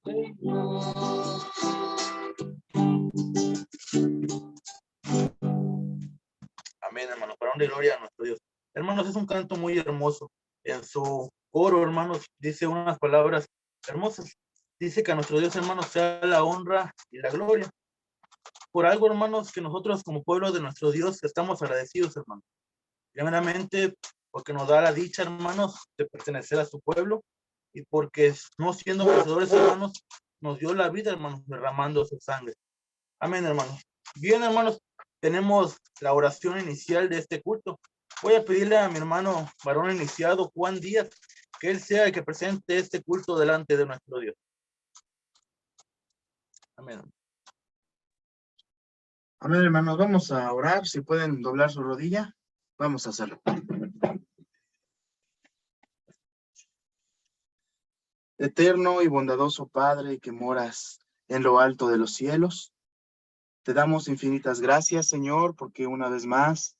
Amén, hermanos. Para honra y gloria a nuestro Dios. Hermanos, es un canto muy hermoso. En su coro, hermanos, dice unas palabras hermosas. Dice que a nuestro Dios, hermanos, sea la honra y la gloria. Por algo, hermanos, que nosotros como pueblo de nuestro Dios estamos agradecidos, hermanos. Primeramente, porque nos da la dicha, hermanos, de pertenecer a su pueblo, y porque no siendo merecedores, hermanos, nos dio la vida, hermanos, derramando su sangre. Amén, hermanos. Bien, hermanos, tenemos la oración inicial de este culto. Voy a pedirle a mi hermano varón iniciado, Juan Díaz, que él sea el que presente este culto delante de nuestro Dios. Amén. Amén, hermanos. Vamos a orar. Si pueden doblar su rodilla, vamos a hacerlo. Eterno y bondadoso Padre que moras en lo alto de los cielos, te damos infinitas gracias, Señor, porque una vez más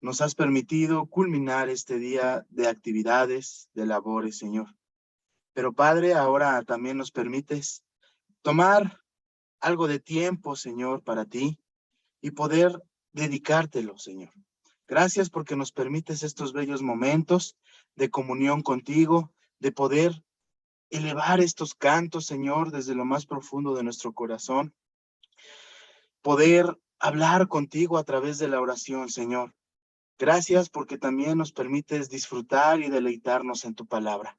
nos has permitido culminar este día de actividades, de labores, Señor. Pero, Padre, ahora también nos permites tomar algo de tiempo, Señor, para ti y poder dedicártelo, Señor. Gracias porque nos permites estos bellos momentos de comunión contigo, de poder elevar estos cantos, Señor, desde lo más profundo de nuestro corazón. Poder hablar contigo a través de la oración, Señor. Gracias porque también nos permites disfrutar y deleitarnos en tu palabra.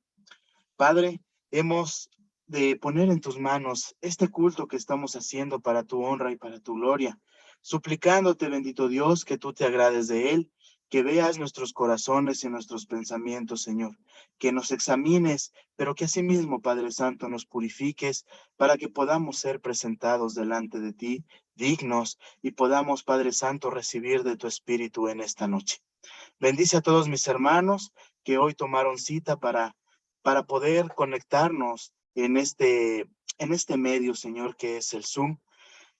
Padre, hemos de poner en tus manos este culto que estamos haciendo para tu honra y para tu gloria, suplicándote, bendito Dios, que tú te agrades de él, que veas nuestros corazones y nuestros pensamientos, Señor, que nos examines, pero que asimismo, Padre Santo, nos purifiques para que podamos ser presentados delante de ti, dignos, y podamos, Padre Santo, recibir de tu Espíritu en esta noche. Bendice a todos mis hermanos que hoy tomaron cita para poder conectarnos en este medio, Señor, que es el Zoom.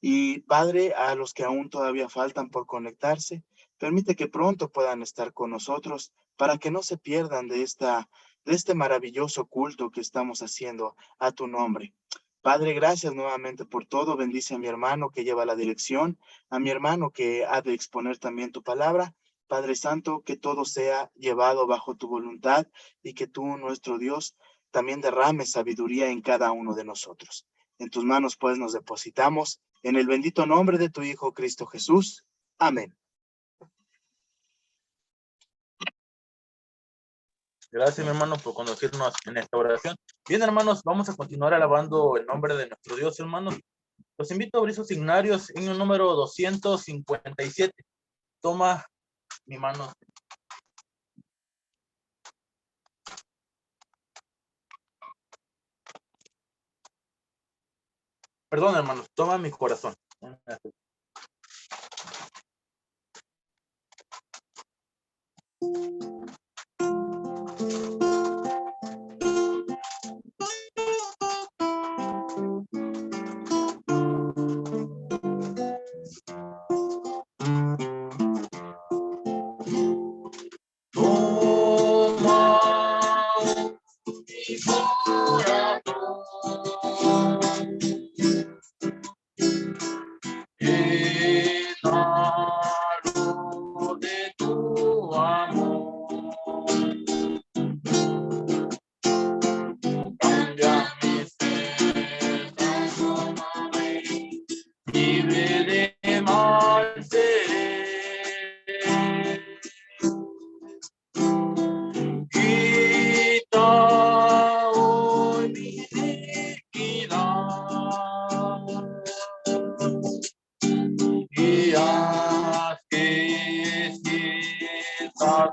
Y Padre, a los que aún todavía faltan por conectarse, permite que pronto puedan estar con nosotros para que no se pierdan de este maravilloso culto que estamos haciendo a tu nombre. Padre, gracias nuevamente por todo. Bendice a mi hermano que lleva la dirección, a mi hermano que ha de exponer también tu palabra. Padre Santo, que todo sea llevado bajo tu voluntad y que tú, nuestro Dios, también derrames sabiduría en cada uno de nosotros. En tus manos, pues, nos depositamos en el bendito nombre de tu Hijo Cristo Jesús. Amén. Gracias, mi hermano, por conducirnos en esta oración. Bien, hermanos, vamos a continuar alabando el nombre de nuestro Dios, hermanos. Los invito a abrir sus signarios en el número 257. Toma mi mano. Perdón, hermanos, toma mi corazón.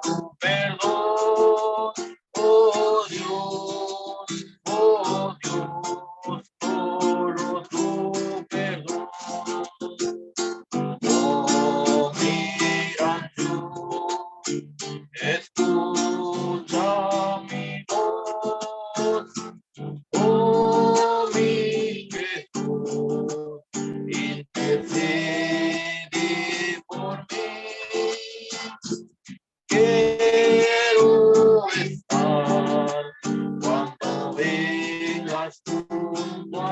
Tu perdón, oh Dios, solo tu perdón. Oh mi gran Dios, escucha mi voz, oh mi Jesús, intercede por mí. Quiero estar cuando vengas junto a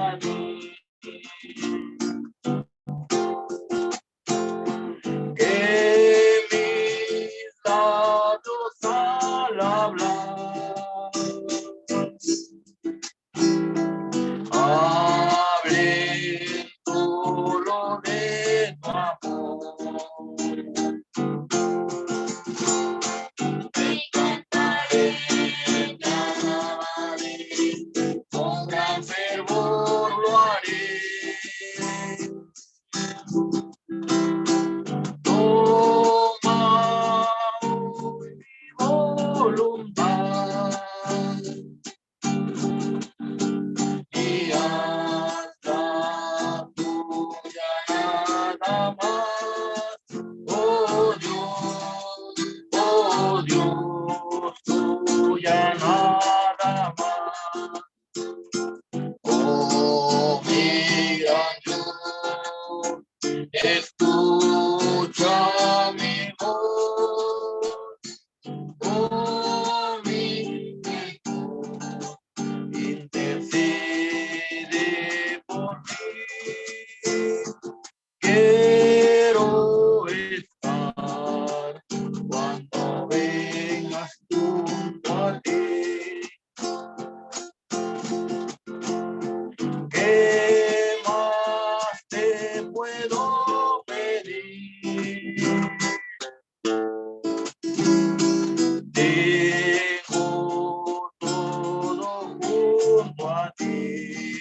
junto a ti.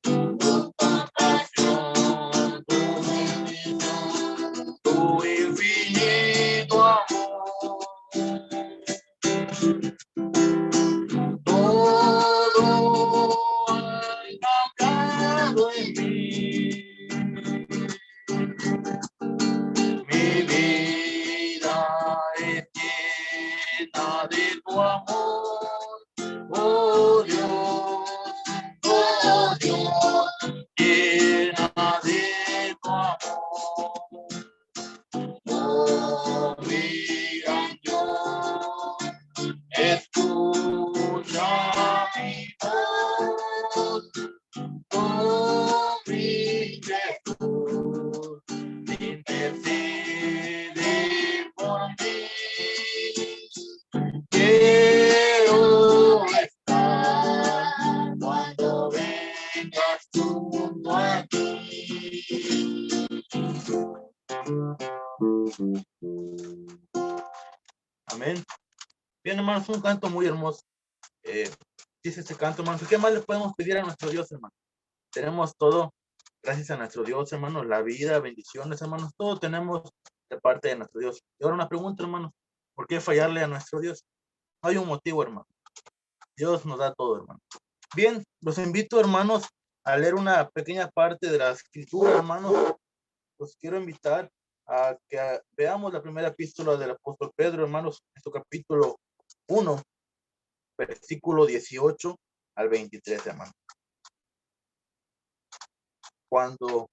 Tu compasión, tu bendición, tu infinito amor. Todo ha cambiado en mí. Mi vida es llena de tu amor, oh Dios, llena de tu amor. Oh, mi gran Dios, escucha mi voz, oh, mi Jesús, intercede por mí. Quiero estar cuando vengas junto a ti. Amén. Bien, hermanos, un canto muy hermoso. Dice este canto, hermanos, ¿qué más le podemos pedir a nuestro Dios, hermano? Tenemos todo, gracias a nuestro Dios, hermanos, la vida, bendiciones, hermanos, todo tenemos de parte de nuestro Dios. Y ahora una pregunta, hermanos, ¿por qué fallarle a nuestro Dios? No hay un motivo, hermano. Dios nos da todo, hermano. Bien, los invito, hermanos, a leer una pequeña parte de la escritura, hermanos. Los quiero invitar a que veamos la primera epístola del apóstol Pedro, hermanos, en su capítulo 1, versículo 18 al 23, hermanos. Cuando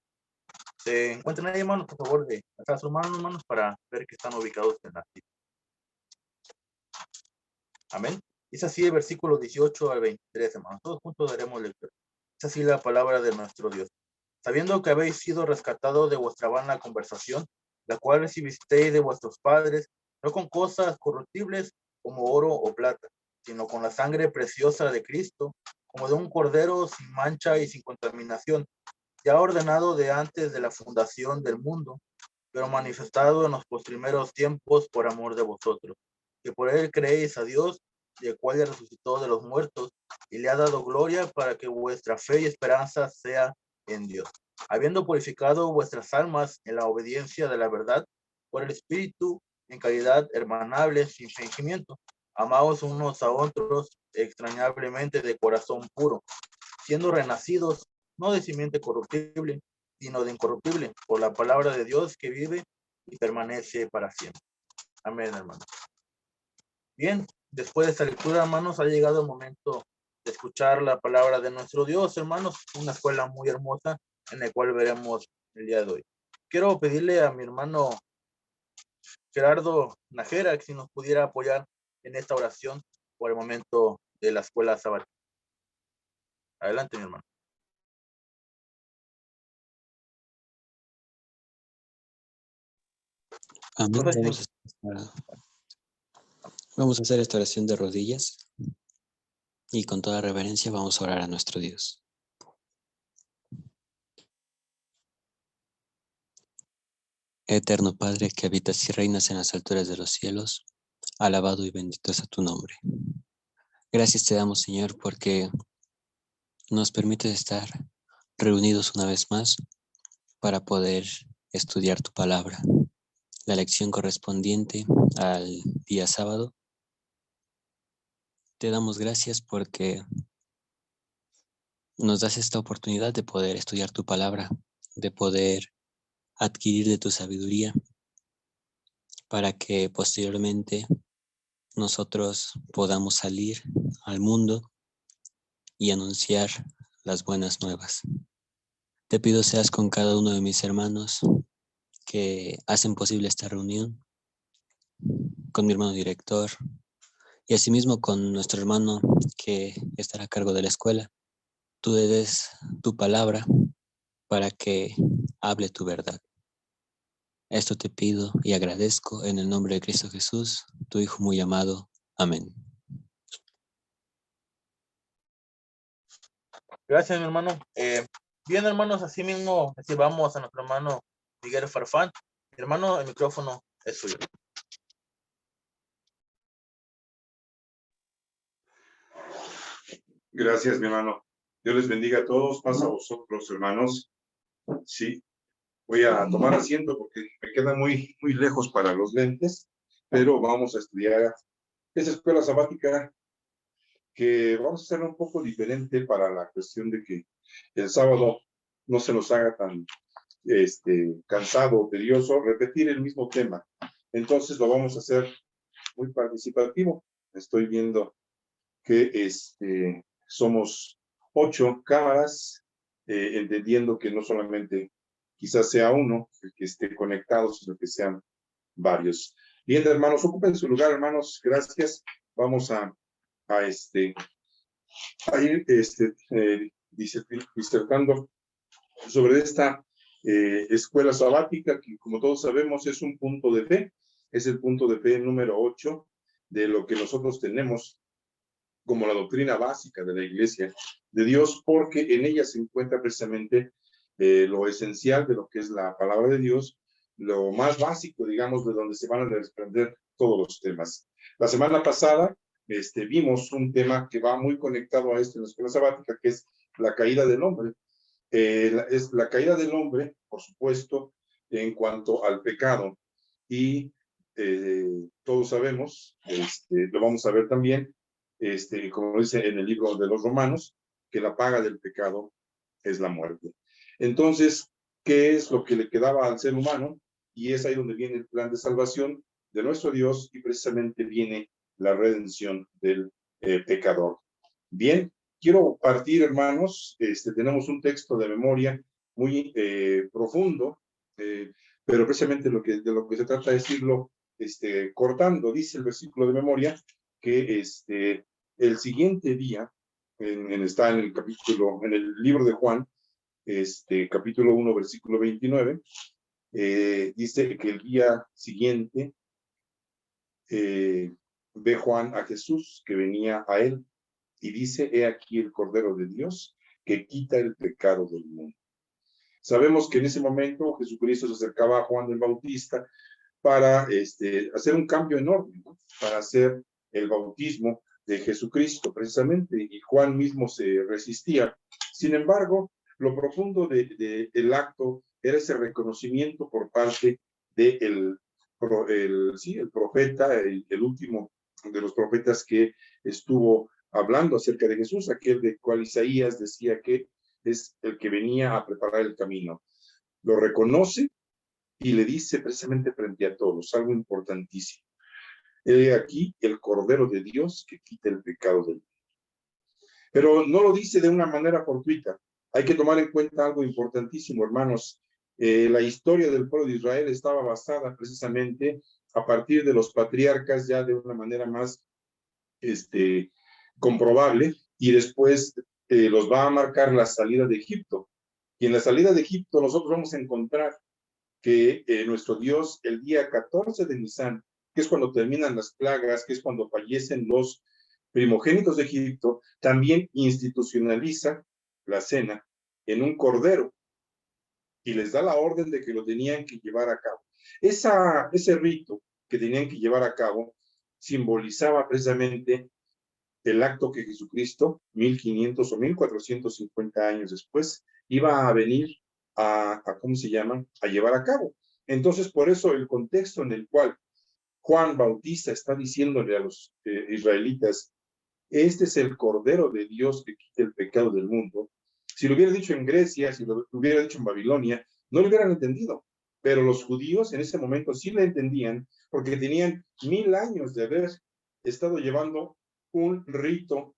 se encuentren ahí, hermanos, por favor, de atrás sus manos, hermanos, para ver que están ubicados en la cita. Amén. Es así el versículo 18 al 23, hermanos. Todos juntos daremos lectura. Es así la palabra de nuestro Dios. Sabiendo que habéis sido rescatados de vuestra vana conversación, la cual recibisteis de vuestros padres, no con cosas corruptibles como oro o plata, sino con la sangre preciosa de Cristo, como de un cordero sin mancha y sin contaminación, ya ordenado de antes de la fundación del mundo, pero manifestado en los postrimeros tiempos por amor de vosotros, que por él creéis a Dios, y el cual le resucitó de los muertos, y le ha dado gloria para que vuestra fe y esperanza sea en Dios, habiendo purificado vuestras almas en la obediencia de la verdad, por el Espíritu, en caridad hermanable, sin fingimiento, amaos unos a otros extrañablemente de corazón puro, siendo renacidos, no de simiente corruptible, sino de incorruptible, por la palabra de Dios que vive y permanece para siempre. Amén, hermanos. Bien, después de esta lectura, hermanos, ha llegado el momento de escuchar la palabra de nuestro Dios, hermanos, una escuela muy hermosa en la cual veremos el día de hoy. Quiero pedirle a mi hermano Gerardo Najera que si nos pudiera apoyar en esta oración por el momento de la escuela sabática. Adelante, mi hermano. Amén. No sé si- Vamos a hacer esta oración de rodillas y con toda reverencia vamos a orar a nuestro Dios. Eterno Padre, que habitas y reinas en las alturas de los cielos, alabado y bendito sea tu nombre. Gracias te damos, Señor, porque nos permites estar reunidos una vez más para poder estudiar tu palabra. La lección correspondiente al día sábado. Te damos gracias porque nos das esta oportunidad de poder estudiar tu palabra, de poder adquirir de tu sabiduría, para que posteriormente nosotros podamos salir al mundo y anunciar las buenas nuevas. Te pido seas con cada uno de mis hermanos que hacen posible esta reunión, con mi hermano director y asimismo con nuestro hermano que estará a cargo de la escuela. Tú le des tu palabra para que hable tu verdad. Esto te pido y agradezco en el nombre de Cristo Jesús, tu Hijo muy amado. Amén. Gracias, mi hermano. Bien, hermanos, así mismo recibamos a nuestro hermano Miguel Farfán. Mi hermano, el micrófono es suyo. Gracias, mi hermano. Dios les bendiga a todos. Pasa a vosotros, hermanos. Sí, voy a tomar asiento porque me queda muy lejos para los lentes, pero vamos a estudiar esa escuela sabática que vamos a hacerla un poco diferente para la cuestión de que el sábado no se nos haga tan cansado o tedioso repetir el mismo tema. Entonces lo vamos a hacer muy participativo. Estoy viendo que somos 8 cámaras, entendiendo que no solamente quizás sea uno el que esté conectado, sino que sean varios. Bien, hermanos, ocupen su lugar, hermanos. Gracias. Vamos a ir disertando sobre esta escuela sabática, que como todos sabemos es un punto de fe, es el punto de fe número 8 de lo que nosotros tenemos como la doctrina básica de la Iglesia de Dios, porque en ella se encuentra precisamente lo esencial de lo que es la palabra de Dios, lo más básico, digamos, de donde se van a desprender todos los temas. La semana pasada vimos un tema que va muy conectado a esto en la escuela sabática, que es la caída del hombre. Es la caída del hombre, por supuesto, en cuanto al pecado, y todos sabemos, lo vamos a ver también, como dice en el libro de los Romanos, que la paga del pecado es la muerte. Entonces, ¿qué es lo que le quedaba al ser humano? Y es ahí donde viene el plan de salvación de nuestro Dios, y precisamente viene la redención del pecador. Bien, quiero partir, hermanos, tenemos un texto de memoria muy profundo, pero precisamente de lo que se trata es irlo cortando. Dice el versículo de memoria que el siguiente día, está en el capítulo, en el libro de Juan, capítulo 1, versículo 29, dice que el día siguiente ve Juan a Jesús que venía a él, y dice: he aquí el Cordero de Dios que quita el pecado del mundo. Sabemos que en ese momento Jesucristo se acercaba a Juan el Bautista para hacer un cambio enorme, ¿no? Para hacer el bautismo de Jesucristo, precisamente, y Juan mismo se resistía. Sin embargo, lo profundo del acto era ese reconocimiento por parte del el profeta, el último de los profetas que estuvo hablando acerca de Jesús, aquel de cual Isaías decía que es el que venía a preparar el camino. Lo reconoce y le dice precisamente frente a todos algo importantísimo: he aquí el Cordero de Dios que quita el pecado del mundo. Pero no lo dice de una manera fortuita. Hay que tomar en cuenta algo importantísimo, hermanos. La historia del pueblo de Israel estaba basada precisamente a partir de los patriarcas, ya de una manera más comprobable, y después los va a marcar la salida de Egipto. Y en la salida de Egipto nosotros vamos a encontrar que nuestro Dios, el día 14 de Nisan, que es cuando terminan las plagas, que es cuando fallecen los primogénitos de Egipto, también institucionaliza la cena en un cordero y les da la orden de que lo tenían que llevar a cabo. Ese rito que tenían que llevar a cabo simbolizaba precisamente el acto que Jesucristo, 1500 o 1450 años después, iba a venir ¿cómo se llama?, a llevar a cabo. Entonces, por eso el contexto en el cual Juan Bautista está diciéndole a los israelitas: este es el Cordero de Dios que quita el pecado del mundo. Si lo hubiera dicho en Grecia, si lo hubiera dicho en Babilonia, no lo hubieran entendido. Pero los judíos en ese momento sí lo entendían, porque tenían 1000 años de haber estado llevando un rito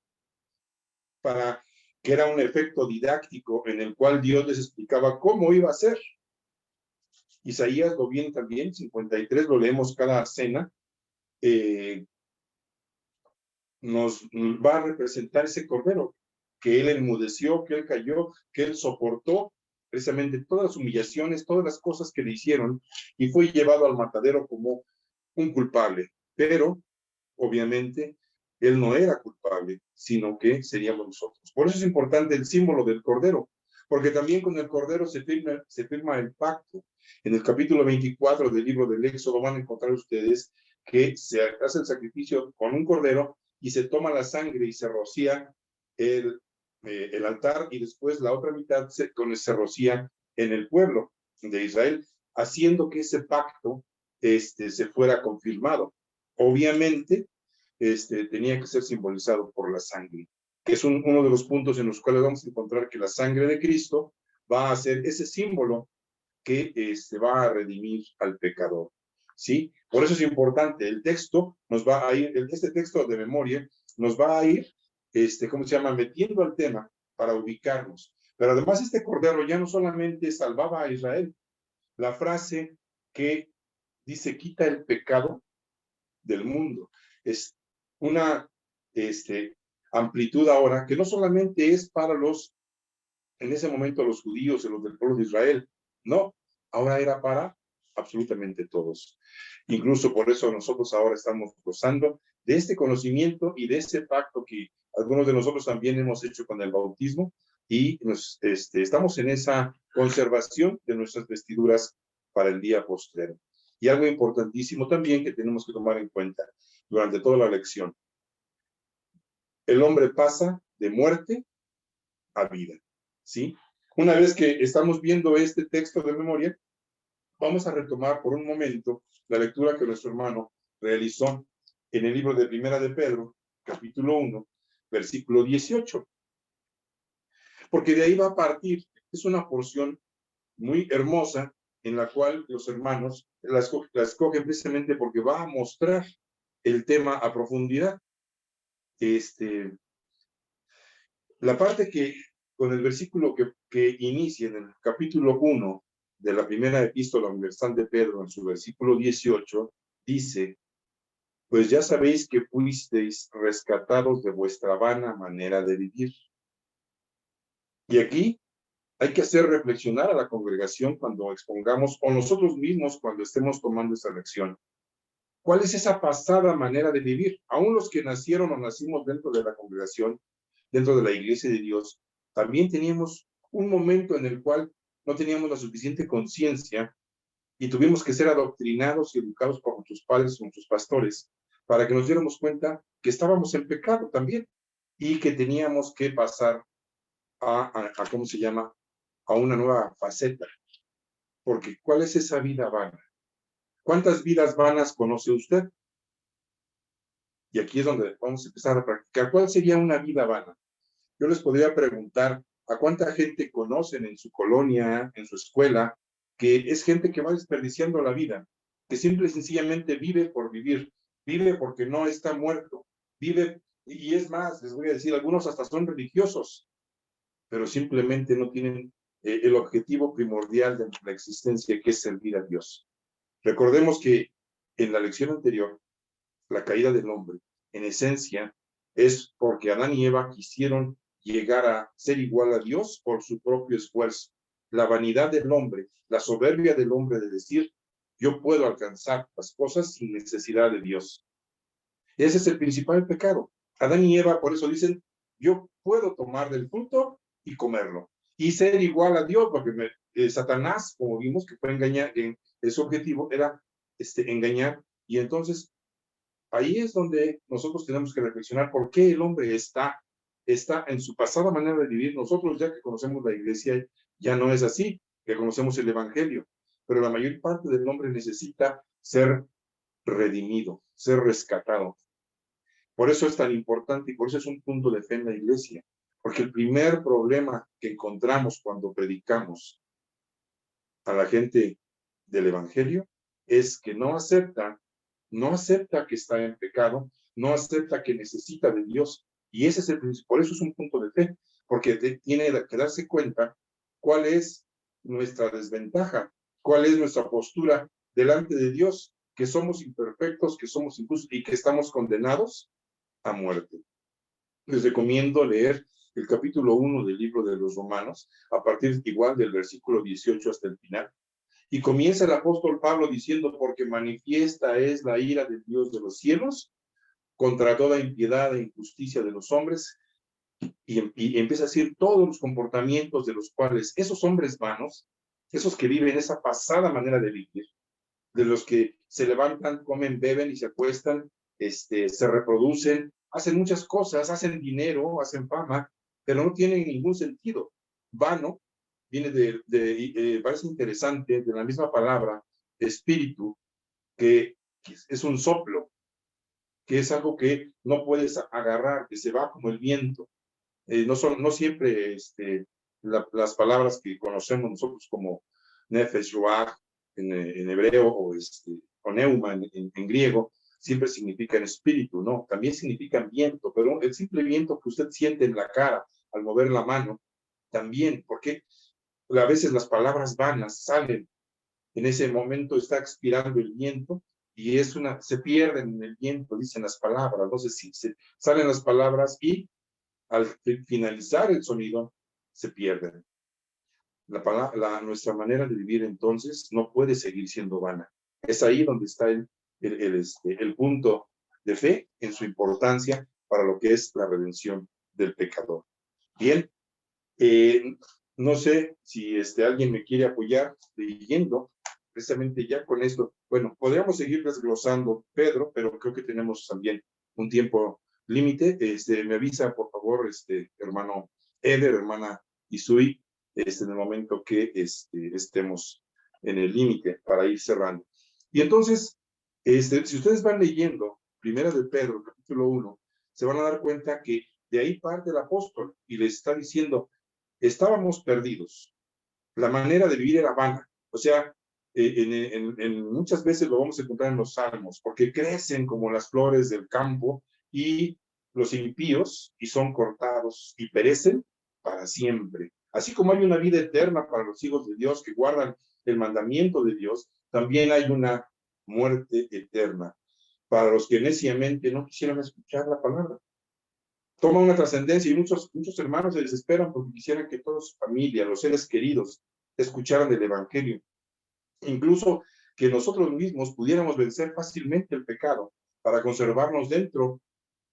que era un efecto didáctico en el cual Dios les explicaba cómo iba a ser. Isaías lo viene también, 53, lo leemos cada cena. Nos va a representar ese cordero, que él enmudeció, que él cayó, que él soportó precisamente todas las humillaciones, todas las cosas que le hicieron, y fue llevado al matadero como un culpable. Pero, obviamente, él no era culpable, sino que seríamos nosotros. Por eso es importante el símbolo del cordero, porque también con el cordero se firma el pacto. En el capítulo 24 del libro del Éxodo van a encontrar ustedes que se hace el sacrificio con un cordero y se toma la sangre y se rocía el altar y después la otra mitad se rocía en el pueblo de Israel, haciendo que ese pacto se fuera confirmado. Obviamente, tenía que ser simbolizado por la sangre, que es uno de los puntos en los cuales vamos a encontrar que la sangre de Cristo va a ser ese símbolo que va a redimir al pecador, ¿sí? Por eso es importante, el texto nos va a ir, este texto de memoria nos va a ir, ¿cómo se llama?, metiendo al tema para ubicarnos. Pero además este cordero ya no solamente salvaba a Israel, la frase que dice quita el pecado del mundo, es una amplitud ahora que no solamente es para en ese momento los judíos y los del pueblo de Israel, no, ahora era para absolutamente todos. Incluso por eso nosotros ahora estamos gozando de este conocimiento y de ese pacto que algunos de nosotros también hemos hecho con el bautismo y estamos en esa conservación de nuestras vestiduras para el día postrero. Y algo importantísimo también que tenemos que tomar en cuenta durante toda la lección. El hombre pasa de muerte a vida, ¿sí? Una vez que estamos viendo este texto de memoria, vamos a retomar por un momento la lectura que nuestro hermano realizó en el libro de Primera de Pedro, capítulo 1, versículo 18. Porque de ahí va a partir, es una porción muy hermosa en la cual los hermanos la escogen precisamente porque va a mostrar el tema a profundidad. La parte que, con el versículo que inicia en el capítulo 1 de la primera epístola universal de Pedro, en su versículo 18, dice, pues ya sabéis que fuisteis rescatados de vuestra vana manera de vivir. Y aquí hay que hacer reflexionar a la congregación cuando expongamos, o nosotros mismos cuando estemos tomando esta lección. ¿Cuál es esa pasada manera de vivir? Aún los que nacieron o nacimos dentro de la congregación, dentro de la iglesia de Dios, también teníamos un momento en el cual no teníamos la suficiente conciencia y tuvimos que ser adoctrinados y educados por nuestros padres, nuestros pastores, para que nos diéramos cuenta que estábamos en pecado también y que teníamos que pasar ¿cómo se llama?, a una nueva faceta. Porque ¿cuál es esa vida vana? ¿Cuántas vidas vanas conoce usted? Y aquí es donde vamos a empezar a practicar. ¿Cuál sería una vida vana? Yo les podría preguntar a cuánta gente conocen en su colonia, en su escuela, que es gente que va desperdiciando la vida, que simple y sencillamente vive por vivir, vive porque no está muerto, vive, y es más, les voy a decir, algunos hasta son religiosos, pero simplemente no tienen el objetivo primordial de la existencia, que es servir a Dios. Recordemos que en la lección anterior, la caída del hombre, en esencia, es porque Adán y Eva quisieron llegar a ser igual a Dios por su propio esfuerzo. La vanidad del hombre, la soberbia del hombre de decir, yo puedo alcanzar las cosas sin necesidad de Dios. Ese es el principal pecado. Adán y Eva por eso dicen, yo puedo tomar del fruto y comerlo. Y ser igual a Dios, porque Satanás, como vimos, que fue engañar, su objetivo era engañar, y entonces ahí es donde nosotros tenemos que reflexionar por qué el hombre está en su pasada manera de vivir. Nosotros ya que conocemos la iglesia, ya no es así, que conocemos el evangelio, pero la mayor parte del hombre necesita ser redimido, ser rescatado. Por eso es tan importante y por eso es un punto de fe en la iglesia, porque el primer problema que encontramos cuando predicamos a la gente del evangelio es que no acepta que está en pecado, no acepta que necesita de Dios. Y ese es el principio. Por eso es un punto de fe, porque tiene que darse cuenta cuál es nuestra desventaja, cuál es nuestra postura delante de Dios, que somos imperfectos, que somos injustos y que estamos condenados a muerte. Les recomiendo leer el capítulo 1 del libro de los Romanos, a partir igual del versículo 18 hasta el final. Y comienza el apóstol Pablo diciendo, porque manifiesta es la ira de Dios de los cielos contra toda impiedad e injusticia de los hombres, y empieza a decir todos los comportamientos de los cuales esos hombres vanos, esos que viven esa pasada manera de vivir, de los que se levantan, comen, beben y se acuestan, se reproducen, hacen muchas cosas, hacen dinero, hacen fama, pero no tienen ningún sentido. Vano viene parece interesante, de la misma palabra, espíritu, que es un soplo, que es algo que no puedes agarrar, que se va como el viento. No siempre las palabras que conocemos nosotros como nefesh, ruach en hebreo o neuma en griego, siempre significan espíritu, ¿no? También significan viento, pero el simple viento que usted siente en la cara al mover la mano, también, porque a veces las palabras vanas salen, en ese momento está expirando el viento y se pierden en el viento, dicen las palabras, entonces sí, salen las palabras y al finalizar el sonido se pierden. Nuestra manera de vivir entonces no puede seguir siendo vana. Es ahí donde está el punto de fe en su importancia para lo que es la redención del pecador. Bien, no sé si alguien me quiere apoyar leyendo precisamente ya con esto. Bueno, podríamos seguir desglosando Pedro, pero creo que tenemos también un tiempo límite. Me avisa, por favor, hermano Eder, hermana Isui, en el momento que estemos en el límite para ir cerrando. Y entonces, si ustedes van leyendo Primera de Pedro, capítulo 1, se van a dar cuenta que de ahí parte el apóstol y les está diciendo, estábamos perdidos. La manera de vivir era vana. O sea, muchas veces lo vamos a encontrar en los salmos, porque crecen como las flores del campo y los impíos y son cortados y perecen para siempre. Así como hay una vida eterna para los hijos de Dios que guardan el mandamiento de Dios, también hay una muerte eterna para los que neciamente no quisieran escuchar la palabra. Toma una trascendencia y muchos hermanos se desesperan porque quisieran que toda su familia, los seres queridos, escucharan el evangelio. Incluso que nosotros mismos pudiéramos vencer fácilmente el pecado para conservarnos dentro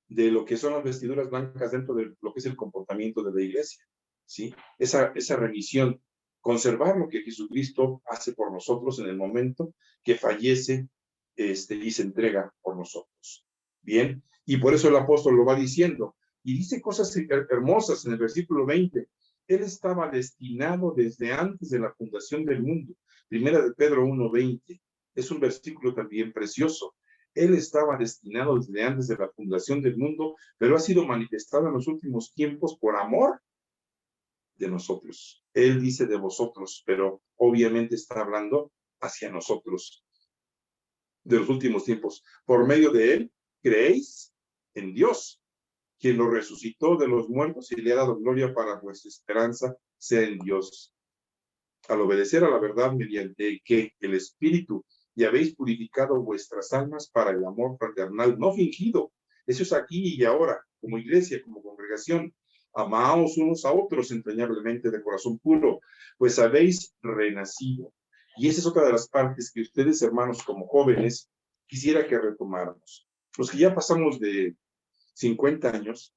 de lo que son las vestiduras blancas, dentro de lo que es el comportamiento de la iglesia, ¿sí? Esa remisión, conservar lo que Jesucristo hace por nosotros en el momento que fallece y se entrega por nosotros. Bien, y por eso el apóstol lo va diciendo, y dice cosas hermosas en el versículo 20. Él estaba destinado desde antes de la fundación del mundo. Primera de Pedro 1:20. Es un versículo también precioso. Él estaba destinado desde antes de la fundación del mundo, pero ha sido manifestado en los últimos tiempos por amor de nosotros. Él dice de vosotros, pero obviamente está hablando hacia nosotros de los últimos tiempos. Por medio de él, creéis en Dios, quien lo resucitó de los muertos y le ha dado gloria para vuestra esperanza sea en Dios. Al obedecer a la verdad mediante que el Espíritu y habéis purificado vuestras almas para el amor fraternal no fingido. Eso es aquí y ahora, como iglesia, como congregación. Amaos unos a otros entrañablemente de corazón puro, pues habéis renacido. Y esa es otra de las partes que ustedes, hermanos, como jóvenes, quisiera que retomáramos. Los que ya pasamos de 50 años,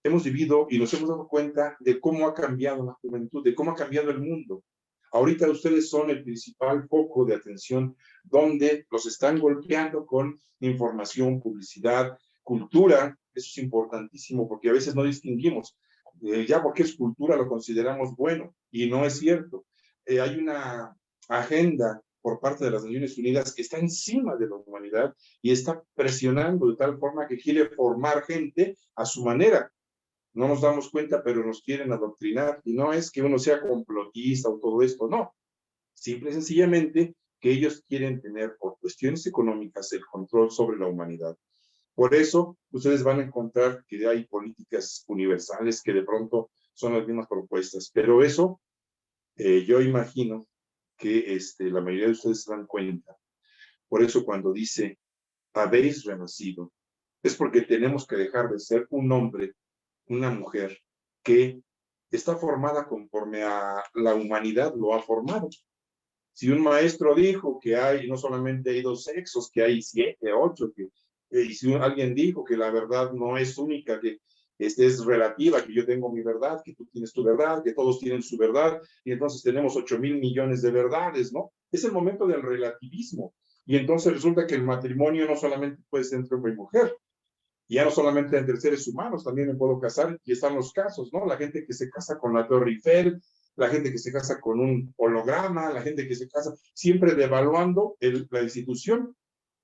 hemos vivido y nos hemos dado cuenta de cómo ha cambiado la juventud, de cómo ha cambiado el mundo. Ahorita ustedes son el principal foco de atención donde los están golpeando con información, publicidad, cultura. Eso es importantísimo porque a veces no distinguimos. Ya porque es cultura lo consideramos bueno y no es cierto. Hay una agenda por parte de las Naciones Unidas que está encima de la humanidad y está presionando de tal forma que quiere formar gente a su manera. No nos damos cuenta, pero nos quieren adoctrinar. Y no es que uno sea complotista o todo esto, no. Simple y sencillamente que ellos quieren tener, por cuestiones económicas, el control sobre la humanidad. Por eso, ustedes van a encontrar que hay políticas universales que de pronto son las mismas propuestas. Pero eso, yo imagino que la mayoría de ustedes se dan cuenta. Por eso cuando dice, habéis renacido, es porque tenemos que dejar de ser un hombre, una mujer que está formada conforme a la humanidad lo ha formado. Si un maestro dijo que no solamente hay dos sexos, que hay 7, 8, y si alguien dijo que la verdad no es única, que es relativa, que yo tengo mi verdad, que tú tienes tu verdad, que todos tienen su verdad, y entonces tenemos 8,000 millones de verdades, ¿no? Es el momento del relativismo. Y entonces resulta que el matrimonio no solamente puede ser entre hombre y mujer, Y ya no solamente entre seres humanos, también me puedo casar, y están los casos, ¿no? La gente que se casa con la Torre Eiffel, la gente que se casa con un holograma, la gente que se casa, siempre devaluando la institución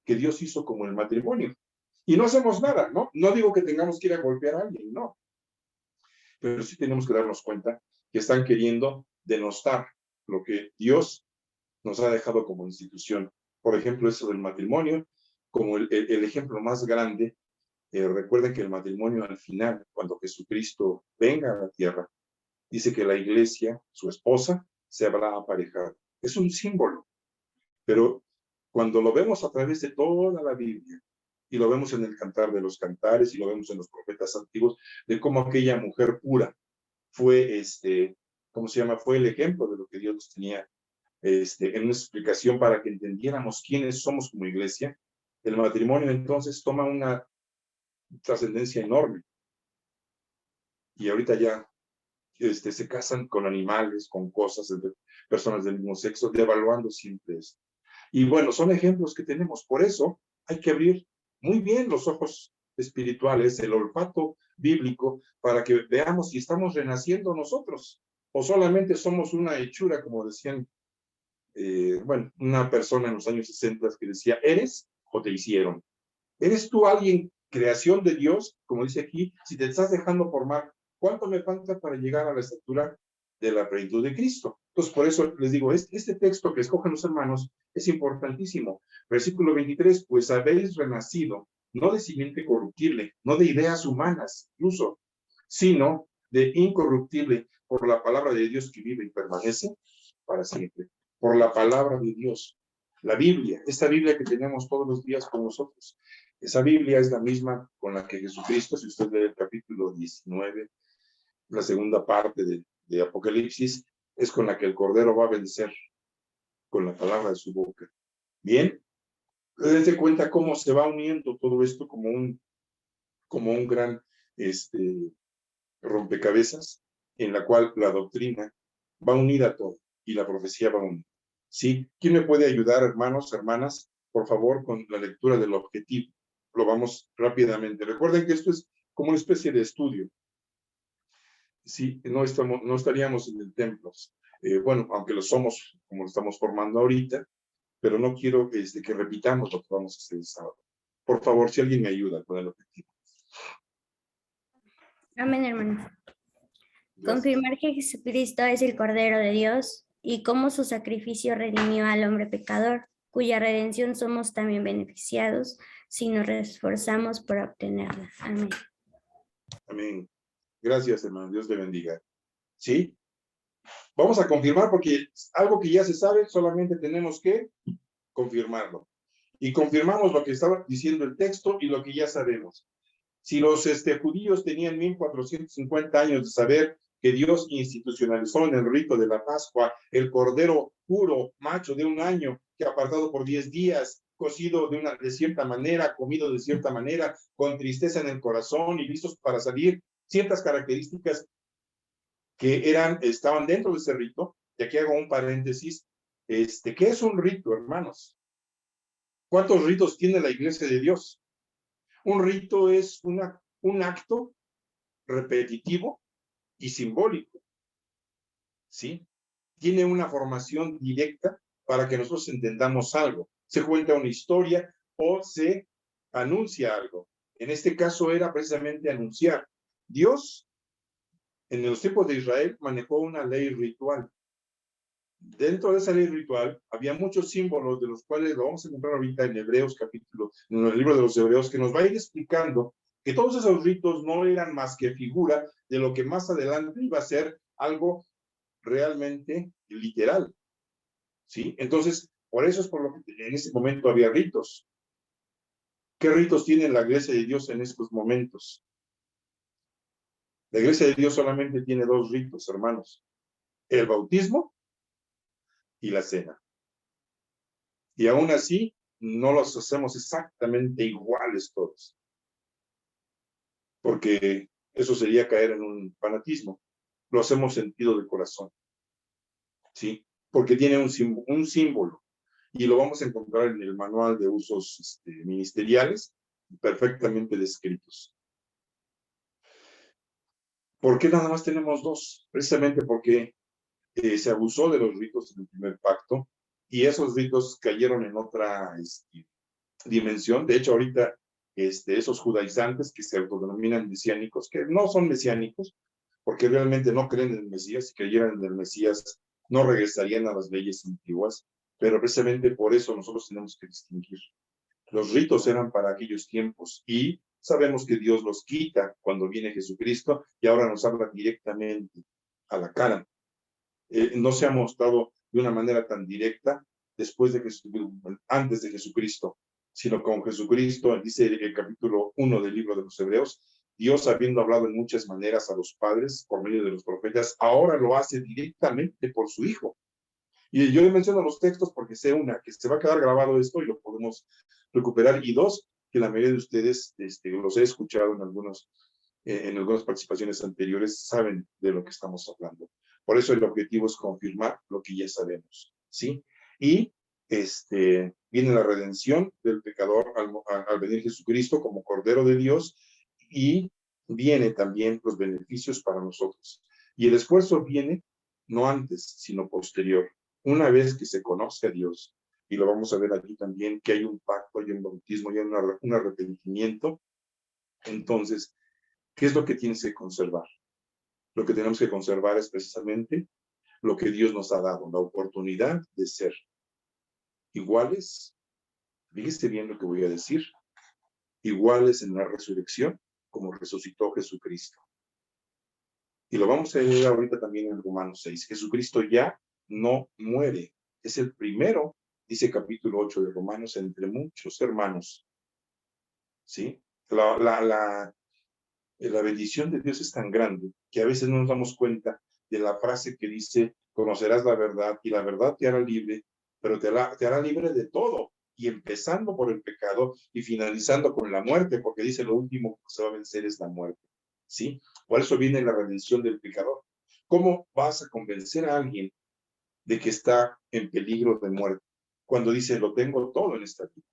que Dios hizo como el matrimonio. Y no hacemos nada, ¿no? No digo que tengamos que ir a golpear a alguien, no. Pero sí tenemos que darnos cuenta que están queriendo denostar lo que Dios nos ha dejado como institución. Por ejemplo, eso del matrimonio, como el ejemplo más grande. Recuerden que el matrimonio al final, cuando Jesucristo venga a la tierra, dice que la iglesia, su esposa, se habrá aparejado. Es un símbolo, pero cuando lo vemos a través de toda la Biblia, y lo vemos en el Cantar de los Cantares, y lo vemos en los profetas antiguos, de cómo aquella mujer pura fue, ¿cómo se llama? Fue el ejemplo de lo que Dios nos tenía en una explicación para que entendiéramos quiénes somos como iglesia. El matrimonio entonces toma una trascendencia enorme. Y ahorita ya se casan con animales, con cosas, entre personas del mismo sexo, devaluando siempre esto. Y bueno, son ejemplos que tenemos. Por eso hay que abrir muy bien los ojos espirituales, el olfato bíblico, para que veamos si estamos renaciendo nosotros o solamente somos una hechura, como decían, bueno, una persona en los años 60 que decía, ¿eres o te hicieron? ¿Eres tú alguien, creación de Dios? Como dice aquí, si te estás dejando formar, ¿cuánto me falta para llegar a la estatura de la plenitud de Cristo? Entonces, por eso les digo, este texto que escogen los hermanos es importantísimo. Versículo 23, pues habéis renacido, no de simiente corruptible, no de ideas humanas incluso, sino de incorruptible, por la palabra de Dios que vive y permanece para siempre. Por la palabra de Dios. La Biblia, esta Biblia que tenemos todos los días con nosotros. Esa Biblia es la misma con la que Jesucristo, si usted lee el capítulo 19, la segunda parte de Apocalipsis, es con la que el Cordero va a vencer con la palabra de su boca. Bien, dense cuenta cómo se va uniendo todo esto como un gran rompecabezas, en la cual la doctrina va unida a todo y la profecía va unida. ¿Sí? ¿Quién me puede ayudar, hermanos, hermanas, por favor, con la lectura del objetivo? Lo vamos rápidamente. Recuerden que esto es como una especie de estudio. Sí, no estaríamos en el templo. Bueno, aunque lo somos, como lo estamos formando ahorita, pero no quiero que repitamos lo que vamos a hacer el sábado. Por favor, si alguien me ayuda con el objetivo. Amén, hermano. Gracias. Confirmar que Jesucristo es el Cordero de Dios y cómo su sacrificio redimió al hombre pecador, cuya redención somos también beneficiados si nos esforzamos por obtenerla. Amén. Amén. Gracias, hermano. Dios te bendiga. ¿Sí? Vamos a confirmar porque algo que ya se sabe, solamente tenemos que confirmarlo. Y confirmamos lo que estaba diciendo el texto y lo que ya sabemos. Si los judíos tenían 1450 años de saber que Dios institucionalizó en el rito de la Pascua el cordero puro, macho de un año, que apartado por 10 días, cocido de cierta manera, comido de cierta manera, con tristeza en el corazón y listos para salir, ciertas características que estaban dentro de ese rito. Y aquí hago un paréntesis. ¿Qué es un rito, hermanos? ¿Cuántos ritos tiene la Iglesia de Dios? Un rito es un acto repetitivo y simbólico, ¿sí? Tiene una formación directa para que nosotros entendamos algo. Se cuenta una historia o se anuncia algo. En este caso era precisamente anunciar. Dios, en los tiempos de Israel, manejó una ley ritual. Dentro de esa ley ritual había muchos símbolos, de los cuales lo vamos a encontrar ahorita en Hebreos capítulo, en el libro de los Hebreos, que nos va a ir explicando que todos esos ritos no eran más que figura de lo que más adelante iba a ser algo realmente literal, ¿sí? Entonces, por eso es por lo que en ese momento había ritos. ¿Qué ritos tiene la Iglesia de Dios en estos momentos? La Iglesia de Dios solamente tiene 2 ritos, hermanos: el bautismo y la cena. Y aún así, no los hacemos exactamente iguales todos, porque eso sería caer en un fanatismo. Lo hacemos sentido de corazón, ¿sí? Porque tiene un símbolo, y lo vamos a encontrar en el manual de usos ministeriales, perfectamente descritos. ¿Por qué nada más tenemos dos? Precisamente porque se abusó de los ritos del primer pacto y esos ritos cayeron en otra dimensión. De hecho, ahorita esos judaizantes que se autodenominan mesiánicos, que no son mesiánicos, porque realmente no creen en el Mesías, si creyeran en el Mesías no regresarían a las leyes antiguas, pero precisamente por eso nosotros tenemos que distinguir. Los ritos eran para aquellos tiempos y sabemos que Dios los quita cuando viene Jesucristo y ahora nos habla directamente a la cara. No se ha mostrado de una manera tan directa antes de Jesucristo, sino con Jesucristo, dice el capítulo 1 del libro de los Hebreos, Dios, habiendo hablado en muchas maneras a los padres por medio de los profetas, ahora lo hace directamente por su Hijo. Y yo le menciono los textos porque sé que se va a quedar grabado esto y lo podemos recuperar, y dos, que la mayoría de ustedes los he escuchado en algunas participaciones anteriores, saben de lo que estamos hablando. Por eso el objetivo es confirmar lo que ya sabemos, ¿sí? Y viene la redención del pecador al venir Jesucristo como Cordero de Dios, y viene también los beneficios para nosotros. Y el esfuerzo viene no antes, sino posterior. Una vez que se conoce a Dios, y lo vamos a ver aquí también, que hay un pacto, hay un bautismo, hay un arrepentimiento, entonces, ¿qué es lo que tienes que conservar? Lo que tenemos que conservar es precisamente lo que Dios nos ha dado, la oportunidad de ser iguales, fíjese bien lo que voy a decir, iguales en la resurrección, como resucitó Jesucristo. Y lo vamos a ver ahorita también en Romanos 6. Jesucristo ya no muere. Es el primero, dice capítulo 8 de Romanos, entre muchos hermanos. ¿Sí? La bendición de Dios es tan grande que a veces no nos damos cuenta de la frase que dice, conocerás la verdad y la verdad te hará libre, pero te hará libre de todo, y empezando por el pecado y finalizando con la muerte, porque dice lo último que se va a vencer es la muerte. ¿Sí? Por eso viene la redención del pecador. ¿Cómo vas a convencer a alguien de que está en peligro de muerte cuando dice, lo tengo todo en esta vida?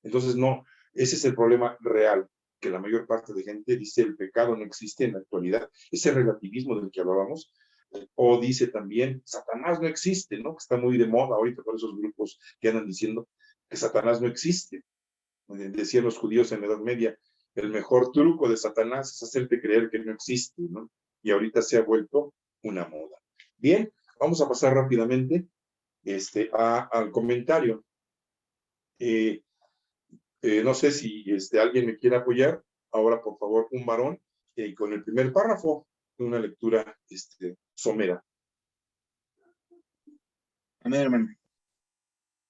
Entonces, no, ese es el problema real, que la mayor parte de gente dice el pecado no existe en la actualidad, ese relativismo del que hablábamos, o dice también Satanás no existe, ¿no? Que está muy de moda ahorita por esos grupos que andan diciendo que Satanás no existe. Decían los judíos en la Edad Media, el mejor truco de Satanás es hacerte creer que no existe, ¿no? Y ahorita se ha vuelto una moda. Bien, vamos a pasar rápidamente al comentario. No sé si alguien me quiere apoyar. Ahora, por favor, un varón, con el primer párrafo, una lectura somera. Amén, hermano.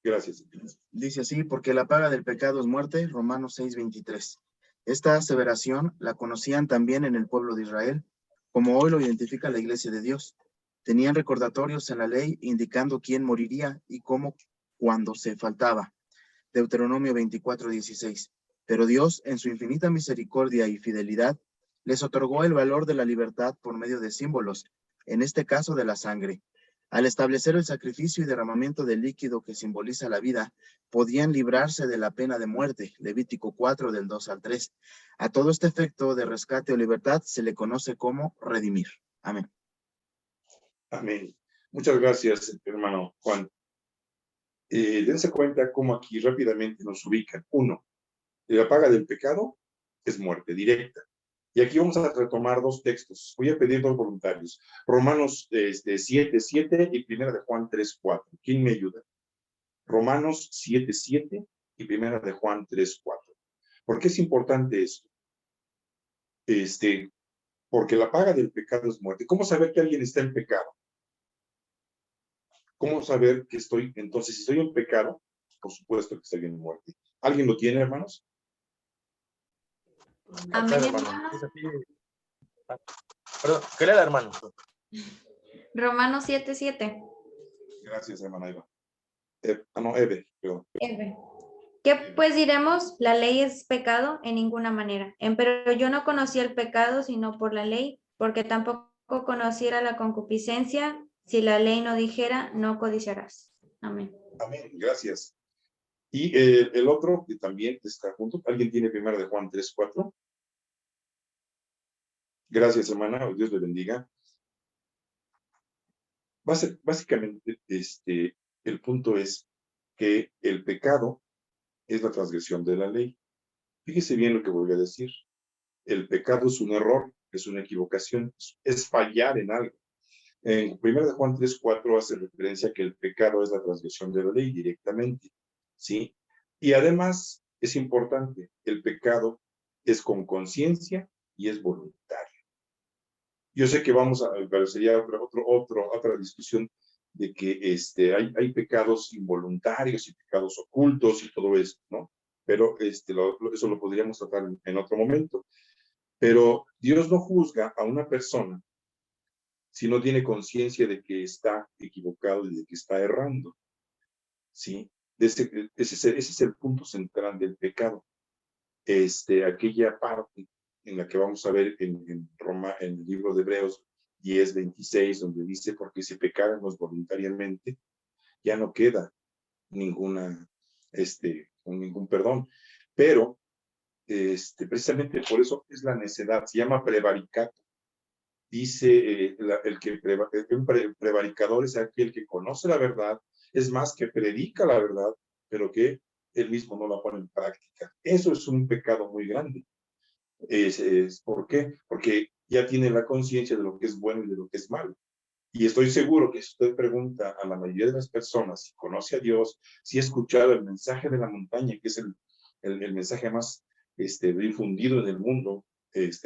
Gracias. Dice así, porque la paga del pecado es muerte, Romanos 6:23. Esta aseveración la conocían también en el pueblo de Israel, como hoy lo identifica la iglesia de Dios. Tenían recordatorios en la ley indicando quién moriría y cómo cuando se faltaba. Deuteronomio 24:16. Pero Dios, en su infinita misericordia y fidelidad, les otorgó el valor de la libertad por medio de símbolos, en este caso de la sangre. Al establecer el sacrificio y derramamiento del líquido que simboliza la vida, podían librarse de la pena de muerte, Levítico 4 del 2 al 3. A todo este efecto de rescate o libertad se le conoce como redimir. Amén. Amén. Muchas gracias, hermano Juan. Dense cuenta cómo aquí rápidamente nos ubican. Uno, la paga del pecado es muerte directa. Y aquí vamos a retomar dos textos. Voy a pedir dos voluntarios. Romanos 7:7 y Primera de Juan 3:4. ¿Quién me ayuda? Romanos 7:7 y Primera de Juan 3:4. ¿Por qué es importante esto? Porque la paga del pecado es muerte. ¿Cómo saber que alguien está en pecado? ¿Cómo saber que estoy? Entonces, si estoy en pecado, por supuesto que estoy en muerte. ¿Alguien lo tiene, hermanos? Amén, hermano. Perdón, ¿qué le da, hermano? Romanos 7:7. Gracias, hermana Eva. Eve, perdón. Eve. ¿Qué pues diremos? La ley es pecado en ninguna manera. Pero yo no conocí el pecado sino por la ley, porque tampoco conociera la concupiscencia si la ley no dijera, no codiciarás. Amén. Amén, gracias. Y el otro que también está junto, ¿alguien tiene 1 de Juan 3:4? Gracias, hermana, Dios le bendiga. Básicamente, el punto es que el pecado es la transgresión de la ley. Fíjese bien lo que voy a decir. El pecado es un error, es una equivocación, es fallar en algo. En 1 de Juan 3:4 hace referencia a que el pecado es la transgresión de la ley directamente, ¿sí? Y además, es importante, el pecado es con conciencia y es voluntario. Yo sé que pero sería otra discusión de que hay pecados involuntarios y pecados ocultos y todo eso, ¿no? Pero eso lo podríamos tratar en otro momento. Pero Dios no juzga a una persona si no tiene conciencia de que está equivocado y de que está errando, ¿sí? Ese es el punto central del pecado. Aquella parte en la que vamos a ver en el libro de Hebreos 10:26, donde dice, porque si pecáramos voluntariamente, ya no queda ningún perdón. Pero, precisamente por eso es la necedad, se llama prevaricato. Dice un prevaricador es aquel que conoce la verdad, es más, que predica la verdad, pero que él mismo no la pone en práctica. Eso es un pecado muy grande. ¿Por qué? Porque ya tiene la conciencia de lo que es bueno y de lo que es malo. Y estoy seguro que si usted pregunta a la mayoría de las personas si conoce a Dios, si ha escuchado el mensaje de la montaña, que es el mensaje más difundido en el mundo,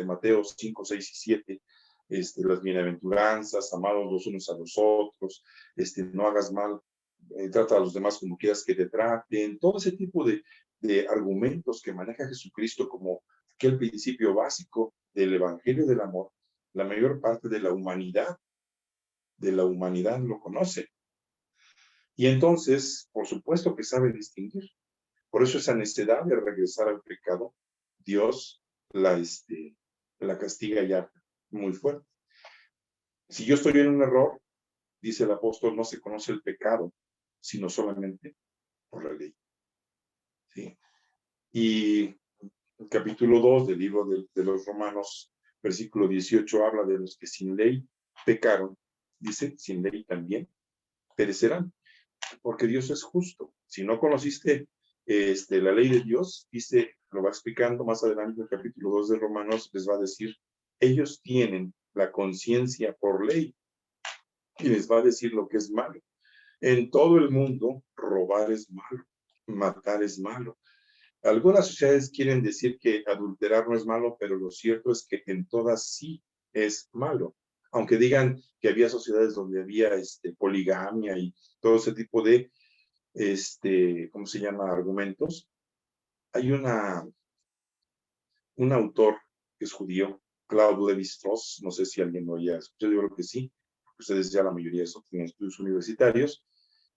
Mateo 5, 6 y 7, las bienaventuranzas, amados los unos a los otros, no hagas mal, trata a los demás como quieras que te traten, todo ese tipo de argumentos que maneja Jesucristo como aquel principio básico del Evangelio del amor. La mayor parte de la humanidad lo conoce. Y entonces, por supuesto que sabe distinguir. Por eso esa necesidad de regresar al pecado, Dios la castiga ya muy fuerte. Si yo estoy en un error, dice el apóstol, no se conoce el pecado, sino solamente por la ley. ¿Sí? Y el capítulo 2 del libro de los Romanos, versículo 18, habla de los que sin ley pecaron. Dice, sin ley también perecerán, porque Dios es justo. Si no conociste la ley de Dios, dice, lo va explicando más adelante en el capítulo 2 de Romanos, les va a decir, ellos tienen la conciencia por ley y les va a decir lo que es malo. En todo el mundo, robar es malo, matar es malo. Algunas sociedades quieren decir que adulterar no es malo, pero lo cierto es que en todas sí es malo. Aunque digan que había sociedades donde había poligamia y todo ese tipo de, ¿cómo se llama? Argumentos. Hay un autor que es judío, Claude Lévi-Strauss, no sé si alguien lo haya escuchado, yo creo que sí, ustedes ya la mayoría de eso tienen estudios universitarios,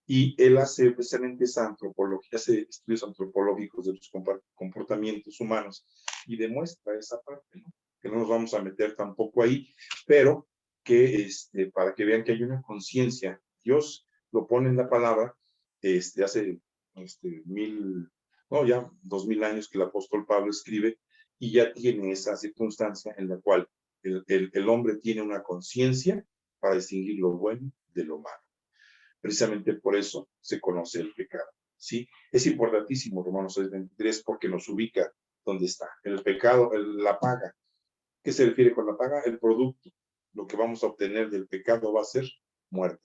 y él hace precisamente esa antropología, hace estudios antropológicos de los comportamientos humanos y demuestra esa parte, ¿no? Que no nos vamos a meter tampoco ahí, pero que para que vean que hay una conciencia. Dios lo pone en la palabra, hace 2000 años que el apóstol Pablo escribe, y ya tiene esa circunstancia en la cual el hombre tiene una conciencia para distinguir lo bueno de lo malo. Precisamente por eso se conoce el pecado, ¿sí? Es importantísimo Romanos 6:23 porque nos ubica donde está. El pecado, la paga. ¿Qué se refiere con la paga? El producto. Lo que vamos a obtener del pecado va a ser muerte.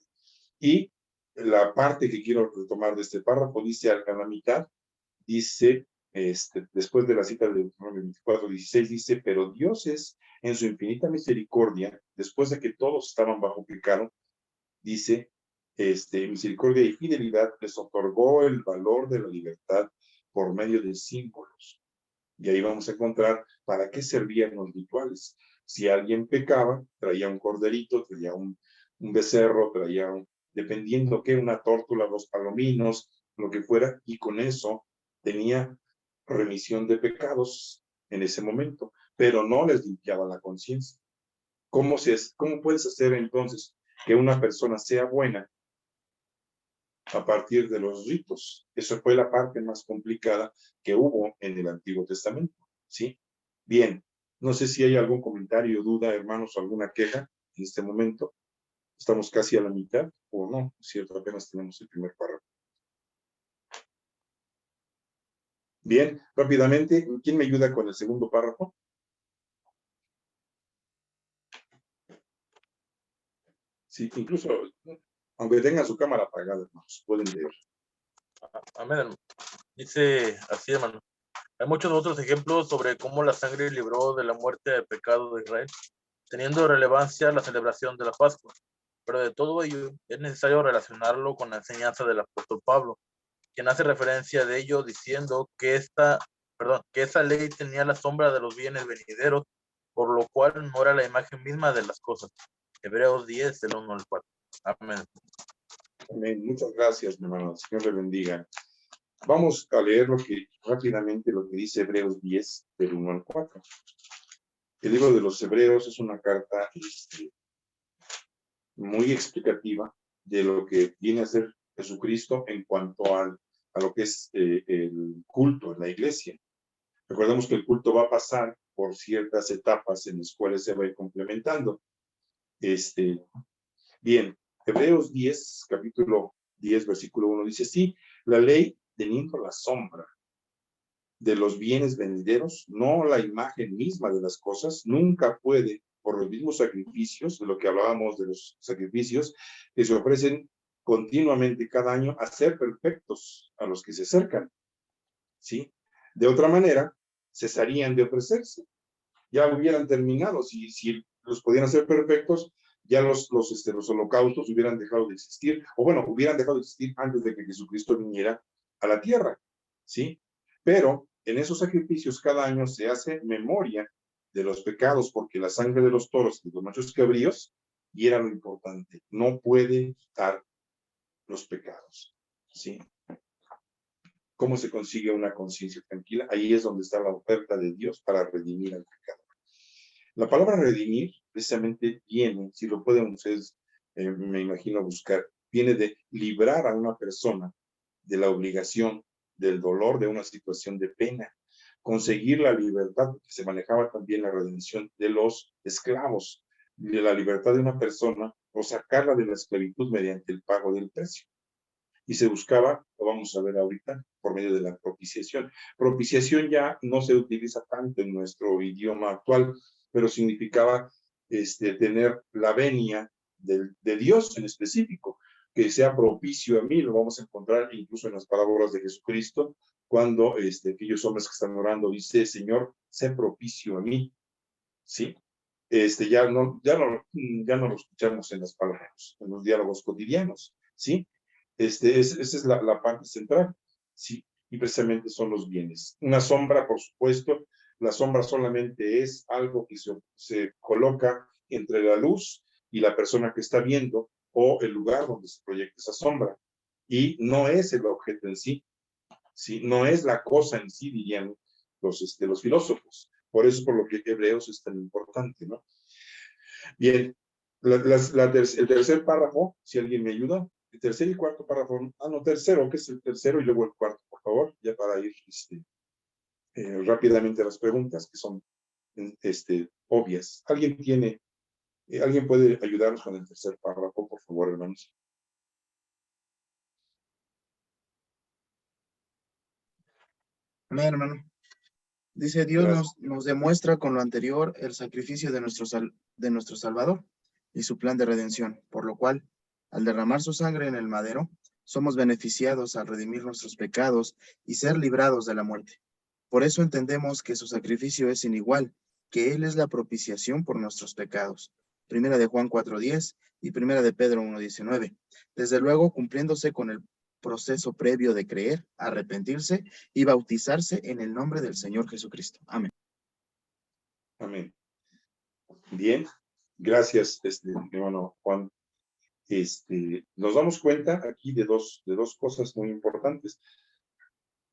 Y la parte que quiero retomar de este párrafo dice a la mitad, dice, después de la cita de Deuteronomio 24:16, dice, pero Dios es en su infinita misericordia, después de que todos estaban bajo pecado, dice, misericordia y fidelidad les otorgó el valor de la libertad por medio de símbolos. Y ahí vamos a encontrar para qué servían los rituales. Si alguien pecaba, traía un corderito, traía un becerro, traía dependiendo qué, una tórtola, 2 palominos, lo que fuera, y con eso tenía remisión de pecados en ese momento, pero no les limpiaba la conciencia. ¿Cómo puedes hacer entonces que una persona sea buena a partir de los ritos. Eso fue la parte más complicada que hubo en el Antiguo Testamento, ¿sí? Bien, no sé si hay algún comentario, duda, hermanos, alguna queja en este momento. Estamos casi a la mitad, o no, es cierto, apenas tenemos el primer párrafo. Bien, rápidamente, ¿quién me ayuda con el segundo párrafo? Sí, incluso, aunque tengan su cámara apagada, hermanos, pueden leer. Amén, hermano. Dice así, hermano. Hay muchos otros ejemplos sobre cómo la sangre libró de la muerte del pecado de Israel, teniendo relevancia la celebración de la Pascua. Pero de todo ello es necesario relacionarlo con la enseñanza del apóstol Pablo, quien hace referencia de ello diciendo que esa ley tenía la sombra de los bienes venideros, por lo cual no era la imagen misma de las cosas. Hebreos 10, del 1 al 4. Amén. Amén. Muchas gracias, mi hermano. El Señor le bendiga. Vamos a leer rápidamente lo que dice Hebreos 10, del 1 al 4. El libro de los Hebreos es una carta muy explicativa de lo que viene a ser Jesucristo en cuanto a lo que es el culto en la iglesia. Recordemos que el culto va a pasar por ciertas etapas en las cuales se va a ir complementando. Bien, Hebreos 10, capítulo 10, versículo 1 dice, sí, la ley teniendo la sombra de los bienes venideros, no la imagen misma de las cosas, nunca puede, por los mismos sacrificios, de lo que hablábamos de los sacrificios, que se ofrecen continuamente cada año, hacer perfectos a los que se acercan, ¿sí? De otra manera, cesarían de ofrecerse. Ya hubieran terminado, si los podían hacer perfectos, ya los holocaustos hubieran dejado de existir, o bueno, hubieran dejado de existir antes de que Jesucristo viniera a la tierra, ¿sí? Pero en esos sacrificios cada año se hace memoria de los pecados, porque la sangre de los toros y de los machos cabríos, y era lo importante, no puede quitar los pecados, ¿sí? ¿Cómo se consigue una conciencia tranquila? Ahí es donde está la oferta de Dios para redimir al pecado. La palabra redimir precisamente viene, si lo pueden ustedes, me imagino buscar, viene de librar a una persona de la obligación, del dolor, de una situación de pena, conseguir la libertad, porque se manejaba también la redención de los esclavos, de la libertad de una persona, o sacarla de la esclavitud mediante el pago del precio. Y se buscaba, lo vamos a ver ahorita, por medio de la propiciación. Propiciación ya no se utiliza tanto en nuestro idioma actual, pero significaba tener la venia de Dios en específico, que sea propicio a mí, lo vamos a encontrar incluso en las palabras de Jesucristo, cuando aquellos hombres que están orando dice, Señor, sé propicio a mí, ¿sí? Ya no lo escuchamos en las palabras, en los diálogos cotidianos, ¿sí? Esa es la parte central, ¿sí? Y precisamente son los bienes. Una sombra, por supuesto, la sombra solamente es algo que se coloca entre la luz y la persona que está viendo, o el lugar donde se proyecta esa sombra, y no es el objeto en sí, ¿sí? No es la cosa en sí, dirían los filósofos. Por eso, por lo que Hebreos es tan importante, ¿no? Bien, el tercer párrafo, si alguien me ayuda, el tercer y cuarto párrafo, no, tercero, que es el tercero y luego el cuarto, por favor, ya para ir rápidamente a las preguntas que son obvias. ¿Alguien puede ayudarnos con el tercer párrafo, por favor, hermanos? Amén, hermano. Dice, Dios nos demuestra con lo anterior el sacrificio de nuestro Salvador y su plan de redención, por lo cual, al derramar su sangre en el madero, somos beneficiados al redimir nuestros pecados y ser librados de la muerte. Por eso entendemos que su sacrificio es inigual, que Él es la propiciación por nuestros pecados. Primera de Juan 4:10 y Primera de Pedro 1:19. Desde luego, cumpliéndose con el proceso previo de creer, arrepentirse y bautizarse en el nombre del Señor Jesucristo. Amén. Amén. Bien, gracias, mi hermano Juan. Nos damos cuenta aquí de dos cosas muy importantes.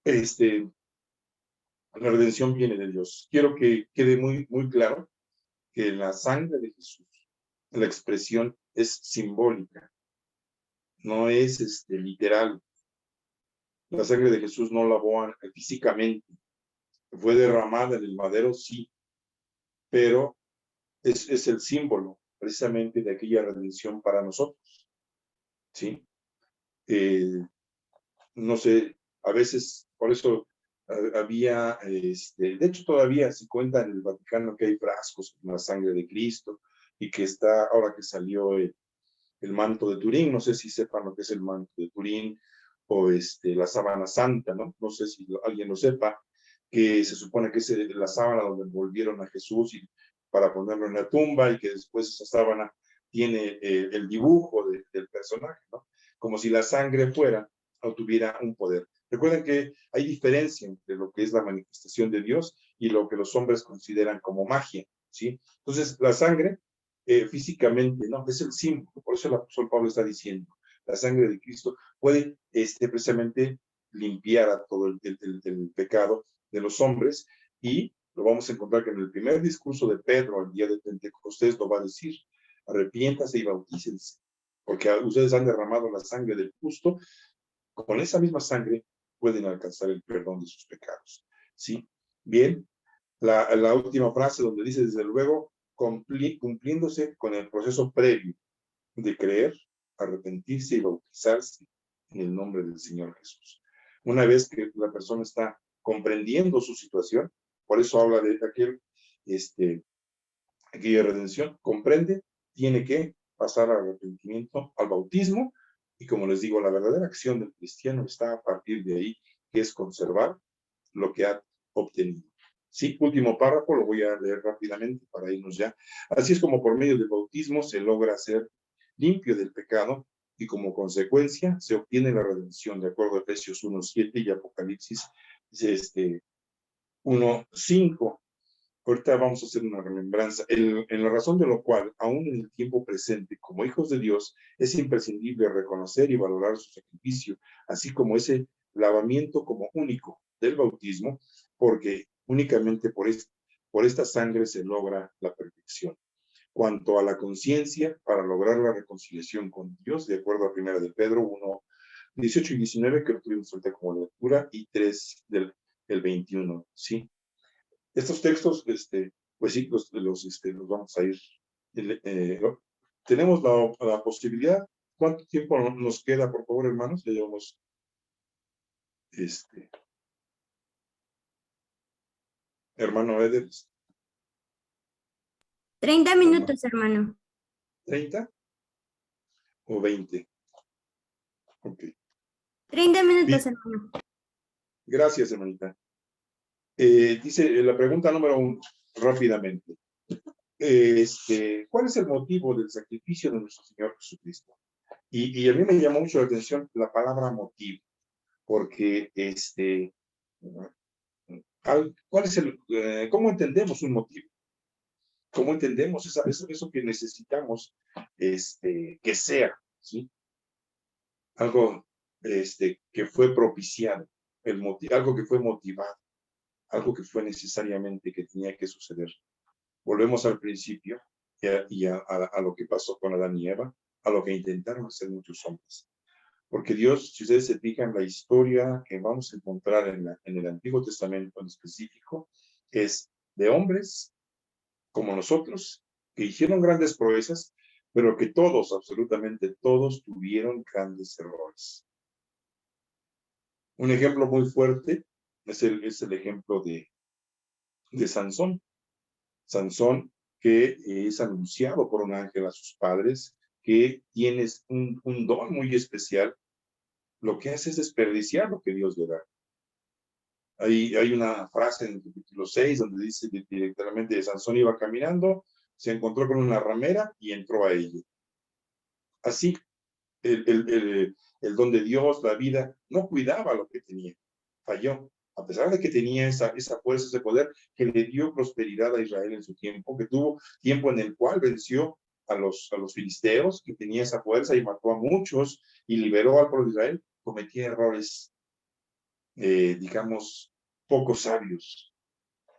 La redención viene de Dios. Quiero que quede muy, muy claro que la sangre de Jesús, la expresión es simbólica. no es literal. La sangre de Jesús no lavó físicamente. Fue derramada en el madero, sí, pero es el símbolo precisamente de aquella redención para nosotros, ¿sí? No sé, a veces, por eso había, de hecho todavía se cuenta en el Vaticano que hay frascos con la sangre de Cristo y que está, ahora que salió el manto de Turín, no sé si sepan lo que es el manto de Turín o la sábana santa, ¿no? No sé si alguien lo sepa, que se supone que es la sábana donde envolvieron a Jesús para ponerlo en la tumba y que después esa sábana tiene el dibujo del personaje, ¿no? Como si la sangre fuera o tuviera un poder. Recuerden que hay diferencia entre lo que es la manifestación de Dios y lo que los hombres consideran como magia, ¿sí? Entonces, la sangre físicamente, no, es el símbolo, por eso el apóstol Pablo está diciendo, la sangre de Cristo puede precisamente limpiar a todo el pecado de los hombres y lo vamos a encontrar que en el primer discurso de Pedro, el día de Pentecostés, lo va a decir, arrepiéntase y bautícense, porque ustedes han derramado la sangre del justo, con esa misma sangre pueden alcanzar el perdón de sus pecados, ¿sí? Bien, la última frase donde dice, desde luego, cumpliéndose con el proceso previo de creer, arrepentirse y bautizarse en el nombre del Señor Jesús. Una vez que la persona está comprendiendo su situación, por eso habla de aquella redención, comprende, tiene que pasar al arrepentimiento, al bautismo, y como les digo, la verdadera acción del cristiano está a partir de ahí, que es conservar lo que ha obtenido. Sí, último párrafo, lo voy a leer rápidamente para irnos ya. Así es como por medio del bautismo se logra ser limpio del pecado y como consecuencia se obtiene la redención, de acuerdo a Efesios 1:7 y Apocalipsis 1:5. Ahorita vamos a hacer una remembranza. En la razón de lo cual, aún en el tiempo presente, como hijos de Dios, es imprescindible reconocer y valorar su sacrificio, así como ese lavamiento como único del bautismo, porque únicamente por esta sangre se logra la perfección. Cuanto a la conciencia, para lograr la reconciliación con Dios, de acuerdo a 1 de Pedro 1:18 y 19, que lo tuvimos ahorita como lectura, y 3 del 21, ¿sí? Estos textos, pues sí, los vamos a ir. Tenemos la posibilidad. ¿Cuánto tiempo nos queda, por favor, hermanos? Ya llevamos, hermano Eder. 30 minutos, hermano. ¿30 o 20? Ok. 30 minutos, Bien. hermano. Gracias, hermanita. Dice la pregunta número 1, rápidamente. ¿Cuál es el motivo del sacrificio de nuestro Señor Jesucristo? Y a mí me llamó mucho la atención la palabra motivo, porque ¿cuál es cómo entendemos un motivo? ¿Cómo entendemos eso que necesitamos que sea, ¿sí? Algo que fue propiciado, algo que fue motivado, algo que fue necesariamente que tenía que suceder. Volvemos al principio y a lo que pasó con Adán y Eva, a lo que intentaron hacer muchos hombres. Porque Dios, si ustedes se fijan, la historia que vamos a encontrar en el Antiguo Testamento en específico, es de hombres como nosotros, que hicieron grandes proezas, pero que todos, absolutamente todos, tuvieron grandes errores. Un ejemplo muy fuerte es el ejemplo de Sansón. Sansón, que es anunciado por un ángel a sus padres, que tienes un don muy especial, lo que hace es desperdiciar lo que Dios le da. Hay una frase en el capítulo 6 donde dice directamente: Sansón iba caminando, se encontró con una ramera y entró a ella. Así, el don de Dios, la vida, no cuidaba lo que tenía, falló. A pesar de que tenía esa fuerza, ese poder que le dio prosperidad a Israel en su tiempo, que tuvo tiempo en el cual venció a los filisteos, que tenía esa fuerza y mató a muchos y liberó al pueblo de Israel, cometía errores, digamos, poco sabios.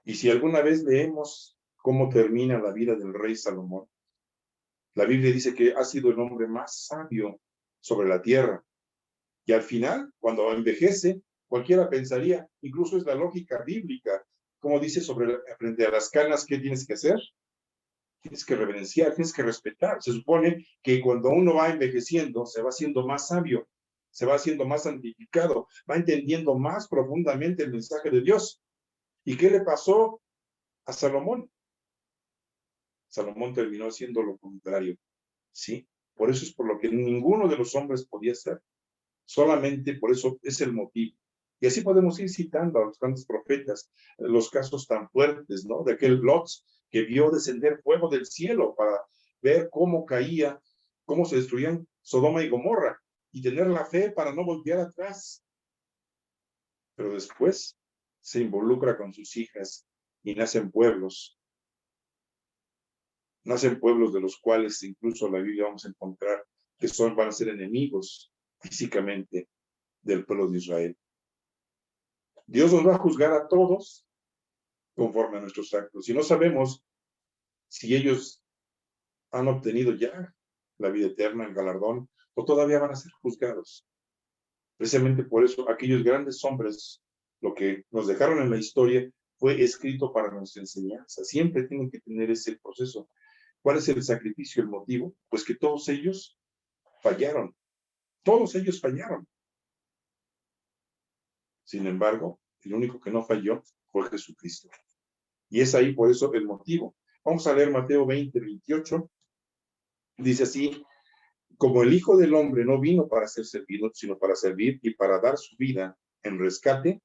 Y si alguna vez leemos cómo termina la vida del rey Salomón, la Biblia dice que ha sido el hombre más sabio sobre la tierra. Y al final, cuando envejece, cualquiera pensaría, incluso es la lógica bíblica, como dice frente a las canas, ¿qué tienes que hacer? Tienes que reverenciar, tienes que respetar. Se supone que cuando uno va envejeciendo, se va haciendo más sabio, se va haciendo más santificado, va entendiendo más profundamente el mensaje de Dios. ¿Y qué le pasó a Salomón? Salomón terminó haciendo lo contrario, ¿sí? Por eso es por lo que ninguno de los hombres podía ser. Solamente por eso es el motivo. Y así podemos ir citando a los grandes profetas, los casos tan fuertes, ¿no? De aquel Lot que vio descender fuego del cielo para ver cómo caía, cómo se destruían Sodoma y Gomorra, y tener la fe para no volver atrás. Pero después se involucra con sus hijas y nacen pueblos de los cuales incluso la Biblia vamos a encontrar que van a ser enemigos físicamente del pueblo de Israel. Dios nos va a juzgar a todos conforme a nuestros actos. Y no sabemos si ellos han obtenido ya la vida eterna, el galardón, o todavía van a ser juzgados. Precisamente por eso, aquellos grandes hombres, lo que nos dejaron en la historia, fue escrito para nuestra enseñanza. Siempre tienen que tener ese proceso. ¿Cuál es el sacrificio, el motivo? Pues que todos ellos fallaron. Todos ellos fallaron. Sin embargo, el único que no falló fue Jesucristo. Y es ahí por eso el motivo. Vamos a leer Mateo 20, 28. Dice así: como el Hijo del Hombre no vino para ser servido, sino para servir y para dar su vida en rescate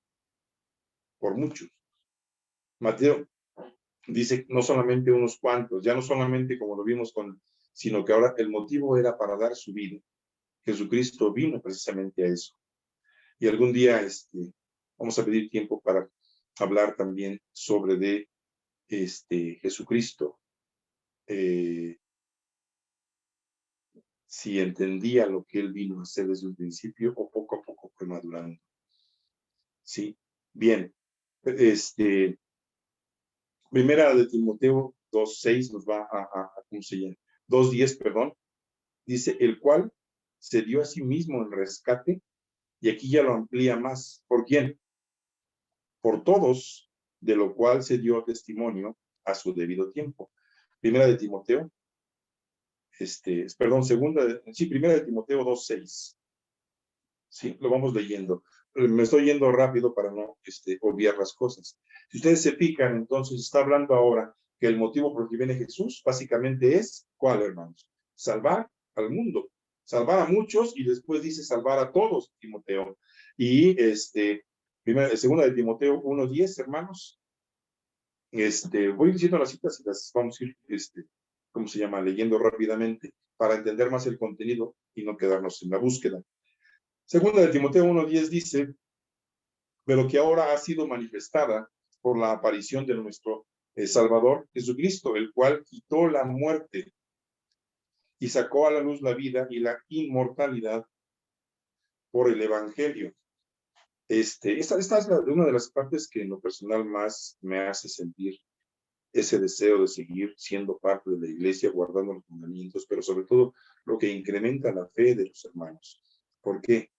por muchos. Mateo dice no solamente unos cuantos, ya no solamente como lo vimos sino que ahora el motivo era para dar su vida. Jesucristo vino precisamente a eso. Y algún día vamos a pedir tiempo para hablar también sobre de Jesucristo. Si entendía lo que él vino a hacer desde un principio o poco a poco fue madurando. Sí, bien. Primera de Timoteo 2:6 nos va ¿cómo se llama? 2:10, perdón. Dice, el cual se dio a sí mismo en rescate, y aquí ya lo amplía más. ¿Por quién? Por todos, de lo cual se dio testimonio a su debido tiempo. Primera de Timoteo, primera de Timoteo 2:6. Sí, lo vamos leyendo. Me estoy yendo rápido para no obviar las cosas. Si ustedes se fijan, entonces está hablando ahora que el motivo por el que viene Jesús básicamente es, ¿cuál, hermanos? Salvar al mundo, salvar a muchos, y después dice salvar a todos, Timoteo. Y segunda de Timoteo 1:10, hermanos. Voy diciendo las citas y las vamos a ir, ¿cómo se llama? Leyendo rápidamente para entender más el contenido y no quedarnos en la búsqueda. Segunda de Timoteo 1:10 dice, pero que ahora ha sido manifestada por la aparición de nuestro Salvador Jesucristo, el cual quitó la muerte y sacó a la luz la vida y la inmortalidad por el Evangelio. Esta es una de las partes que en lo personal más me hace sentir ese deseo de seguir siendo parte de la iglesia, guardando los mandamientos, pero sobre todo lo que incrementa la fe de los hermanos. ¿Por qué?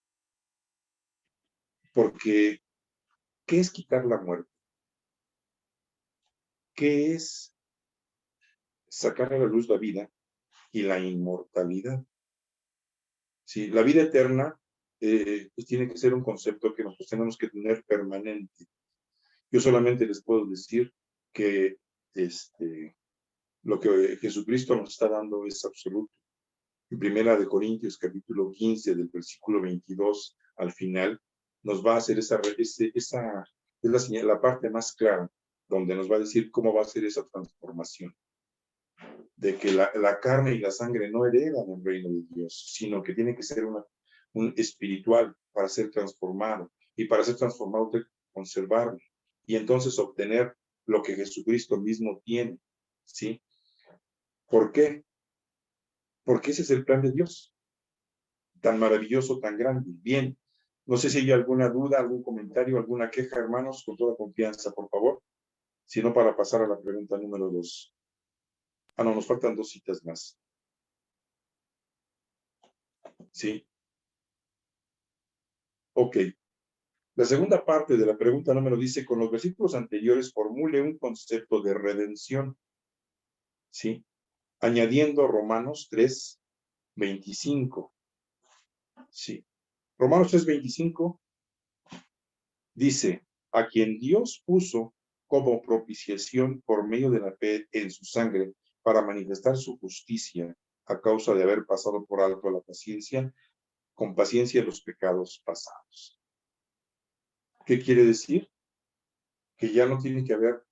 Porque, ¿qué es quitar la muerte? ¿Qué es sacar a la luz la vida y la inmortalidad? Sí, la vida eterna pues tiene que ser un concepto que nosotros tenemos que tener permanente. Yo solamente les puedo decir que lo que Jesucristo nos está dando es absoluto. En Primera de Corintios, capítulo 15, del versículo 22 al final, nos va a hacer esa es la parte más clara, donde nos va a decir cómo va a ser esa transformación. De que la carne y la sangre no heredan el reino de Dios, sino que tiene que ser un espiritual para ser transformado. Y para ser transformado, hay que conservarlo. Y entonces obtener lo que Jesucristo mismo tiene. ¿Sí? ¿Por qué? Porque ese es el plan de Dios. Tan maravilloso, tan grande. Bien. No sé si hay alguna duda, algún comentario, alguna queja, hermanos, con toda confianza, por favor. Si no, para pasar a la pregunta número 2. No, nos faltan 2 citas más. Sí. Ok. La segunda parte de la pregunta número dice, con los versículos anteriores formule un concepto de redención, ¿sí? Añadiendo Romanos 3:25, ¿sí? Romanos 3:25 dice, a quien Dios puso como propiciación por medio de la fe en su sangre para manifestar su justicia a causa de haber pasado por alto la paciencia, con paciencia los pecados pasados. ¿Qué quiere decir? Que ya no tiene que haber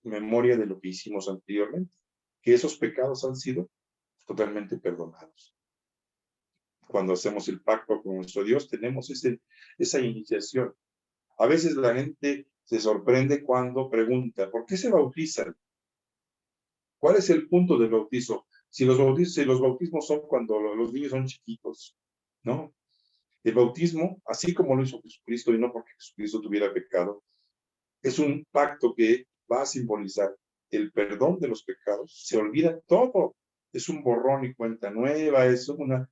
memoria de lo que hicimos anteriormente, que esos pecados han sido totalmente perdonados. Cuando hacemos el pacto con nuestro Dios, tenemos esa iniciación. A veces la gente se sorprende cuando pregunta, ¿por qué se bautizan? ¿Cuál es el punto del bautizo? Si los bautismos son cuando los niños son chiquitos, ¿no? El bautismo, así como lo hizo Jesucristo, y no porque Jesucristo tuviera pecado, es un pacto que va a simbolizar el perdón de los pecados. Se olvida todo. Es un borrón y cuenta nueva, es un